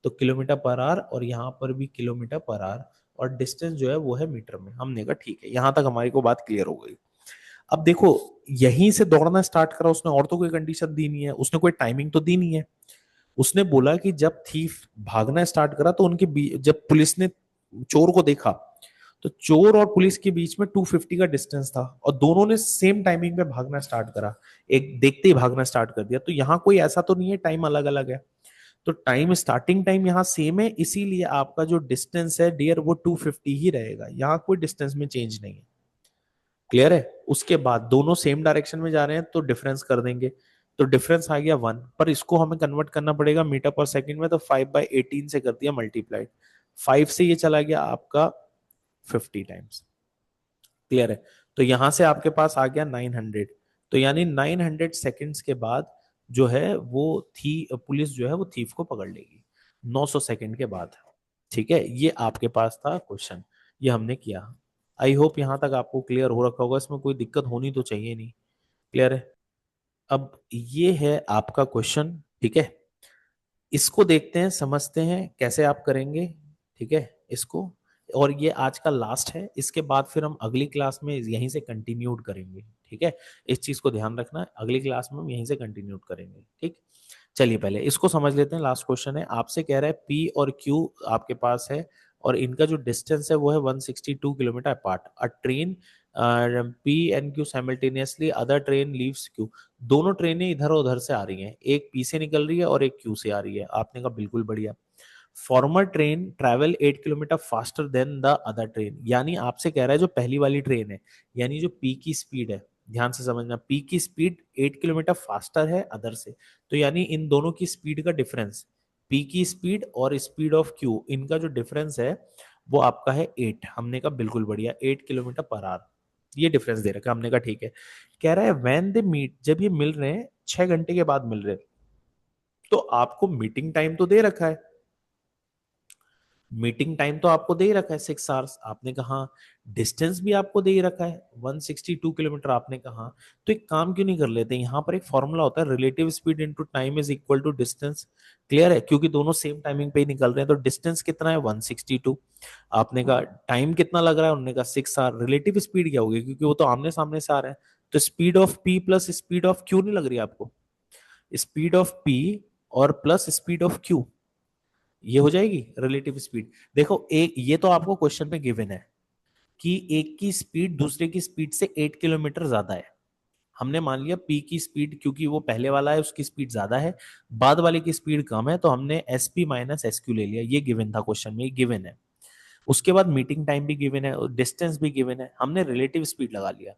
तो किलोमीटर पर आवर, और यहाँ पर भी किलोमीटर पर आवर, और डिस्टेंस जो है वो है मीटर में। हमने कहा ठीक है, यहां तक हमारी को बात क्लियर हो गई। अब देखो, यहीं से दौड़ना स्टार्ट करा उसने, और तो कोई कंडीशन दी नहीं है, उसने कोई टाइमिंग तो दी नहीं है। उसने बोला कि जब थीफ भागना स्टार्ट करा तो जब पुलिस ने चोर को देखा, तो चोर और पुलिस के बीच में 250 का डिस्टेंस था, और दोनों ने सेम टाइमिंग पे भागना स्टार्ट करा। एक देखते ही भागना स्टार्ट कर दिया। तो यहाँ कोई ऐसा तो नहीं है टाइम अलग अलग है, तो टाइम, स्टार्टिंग टाइम यहाँ सेम है, इसीलिए आपका जो डिस्टेंस है डियर वो 250 ही रहेगा। यहाँ कोई डिस्टेंस में चेंज नहीं है। क्लियर है? उसके बाद दोनों सेम डायरेक्शन में जा रहे हैं तो डिफरेंस कर देंगे, तो डिफरेंस आ गया 1। पर इसको हमें कन्वर्ट करना पड़ेगा मीटर पर सेकंड में, तो 5/18 से कर दिया मल्टीप्लाइड। 5 से ये चला गया आपका 50 टाइम्स। क्लियर है? तो यहां से आपके पास आ गया 900। तो यानी 900 सेकेंड्स के बाद जो है वो थी पुलिस जो है वो थीफ को पकड़ लेगी, 900 सेकेंड के बाद। ठीक है, ये आपके पास था क्वेश्चन, ये हमने किया। आई होप यहां तक आपको क्लियर हो रखा होगा, इसमें कोई दिक्कत होनी तो चाहिए नहीं। क्लियर है? अब ये है आपका क्वेश्चन। ठीक है, इसको देखते हैं, समझते हैं कैसे आप करेंगे। ठीक है, इसको, और ये आज का लास्ट है, इसके बाद फिर हम अगली क्लास में यहीं से कंटिन्यूड करेंगे। ठीक है, इस चीज को ध्यान रखना, अगली क्लास में हम यहीं से कंटिन्यूड करेंगे। ठीक, चलिए पहले इसको समझ लेते हैं। लास्ट क्वेश्चन है, आपसे कह रहा है पी और क्यू आपके पास है, और इनका जो डिस्टेंस है वो है 162 kilometre apart. A train P and Q simultaneously, other train leaves Q. दोनों ट्रेनें इधर और उधर से आ रही हैं, एक पी से निकल रही है और एक क्यू से आ रही है। आपने कहा बिल्कुल बढ़िया। Farmer train travel 8 kilometre faster than the other train, यानी आपसे कह रहा है जो पहली वाली ट्रेन है, यानी जो पी की स्पीड है, ध्यान से समझना, पी की स्पीड 8 किलोमीटर फास्टर है अदर से। तो यानी इन दोनों की स्पीड का डिफरेंस, पी की स्पीड और स्पीड ऑफ क्यू, इनका जो डिफरेंस है वो आपका है 8। हमने कहा बिल्कुल बढ़िया, 8 किलोमीटर पर आवर, ये डिफरेंस दे रखा है। हमने कहा ठीक है। कह रहा है व्हेन दे मीट, जब ये मिल रहे हैं 6 घंटे के बाद मिल रहे हैं, तो आपको मीटिंग टाइम तो दे रखा है, मीटिंग टाइम तो आपको दे ही रखा है 6 आवर्स। आपने कहा डिस्टेंस भी आपको दे ही रखा है 162 किलोमीटर। आपने कहा तो एक काम क्यों नहीं कर लेते, यहाँ पर एक फॉर्मूला होता है, relative speed into time is equal to distance. Clear है? क्योंकि दोनों सेम टाइमिंग पे ही निकल रहे हैं, तो डिस्टेंस कितना है 162। आपने कहा टाइम कितना लग रहा है, उन्होंने कहा 6 आवर। रिलेटिव स्पीड क्या होगी, क्योंकि वो तो आमने सामने से आ रहे हैं, तो speed of P plus speed of Q नहीं लग रही आपको, स्पीड ऑफ पी और प्लस स्पीड ऑफ क्यू, ये हो जाएगी रिलेटिव स्पीड। देखो, एक ये तो आपको क्वेश्चन में गिवन है कि एक की स्पीड दूसरे की स्पीड से 8 किलोमीटर ज्यादा है। हमने मान लिया पी की स्पीड, क्योंकि वो पहले वाला है उसकी स्पीड ज्यादा है, बाद वाले की स्पीड कम है, तो हमने S P minus S Q ले लिया। ये गिवन था क्वेश्चन में, ये गिवन है। उसके बाद मीटिंग टाइम भी गिवन है और डिस्टेंस भी गिवन है, हमने रिलेटिव स्पीड लगा लिया।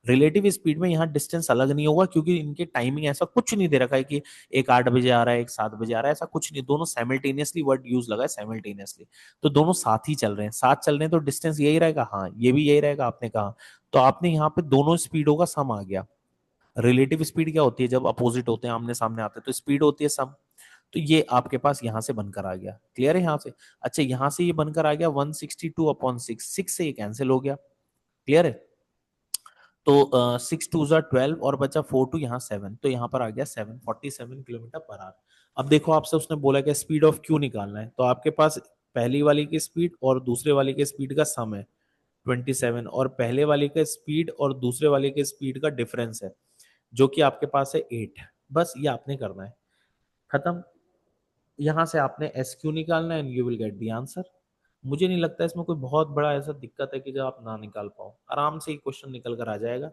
रिलेटिव स्पीड में यहाँ डिस्टेंस अलग नहीं होगा, क्योंकि इनके टाइमिंग ऐसा कुछ नहीं दे रखा है कि एक 8 बजे आ रहा है एक 7 बजे आ रहा है, ऐसा कुछ नहीं। दोनों साइमल्टेनियसली, वर्ड यूज लगा है साइमल्टेनियसली, तो दोनों साथ ही चल रहे हैं, साथ चल रहे हैं, तो डिस्टेंस यही रहेगा। हाँ, ये भी यही रहेगा, आपने कहा। तो आपने यहाँ पे दोनों स्पीडों का सम आ गया। रिलेटिव स्पीड क्या होती है, जब अपोजिट होते हैं, आमने सामने आते हैं, तो स्पीड होती है सम। तो ये आपके पास यहां से बनकर आ गया। क्लियर है यहां से? अच्छा, यहां से ये बनकर आ गया 162/6, 6 से ये कैंसिल हो गया। क्लियर है? तो 6 2 12 और बचा 4 2 यहाँ 7, तो यहाँ पर आ गया 747 किलोमीटर पर आवर। अब देखो आपसे उसने बोला कि स्पीड ऑफ क्यू निकालना है, तो आपके पास पहली वाली की स्पीड और दूसरे वाली के स्पीड का सम है 27, और पहले वाले के स्पीड और दूसरे वाले के स्पीड का डिफरेंस है जो कि आपके पास है 8। बस ये आपने करना है, खत्म। यहां से आपने एस क्यू निकालना है and you will get the answer. मुझे नहीं लगता इसमें कोई बहुत बड़ा ऐसा दिक्कत है कि जो आप ना निकाल पाओ, आराम से ही क्वेश्चन निकल कर आ जाएगा।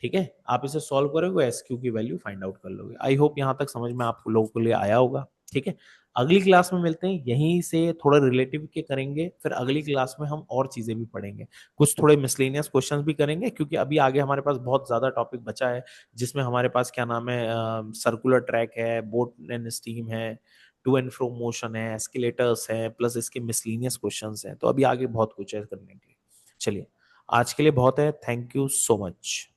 ठीक है, आप इसे सॉल्व करोगे, एस क्यू की वैल्यू फाइंड आउट कर लोगे। आई होप यहाँ तक समझ में आप लोगों के लिए आया होगा। ठीक है, अगली क्लास में मिलते हैं, यहीं से थोड़ा रिलेटिव के करेंगे, फिर अगली क्लास में हम और चीजें भी पढ़ेंगे, कुछ थोड़े मिसलेनियस क्वेश्चंस भी करेंगे, क्योंकि अभी आगे हमारे पास बहुत ज्यादा टॉपिक बचा है, जिसमें हमारे पास क्या नाम है, सर्कुलर ट्रैक है, बोट एंड स्टीम है, टू एंड फ्रो मोशन है, एस्केलेटर्स है, प्लस इसके मिसलेनियस क्वेश्चंस हैं। तो अभी आगे बहुत कुछ है करने के लिए। चलिए, आज के लिए बहुत है, थैंक यू सो मच।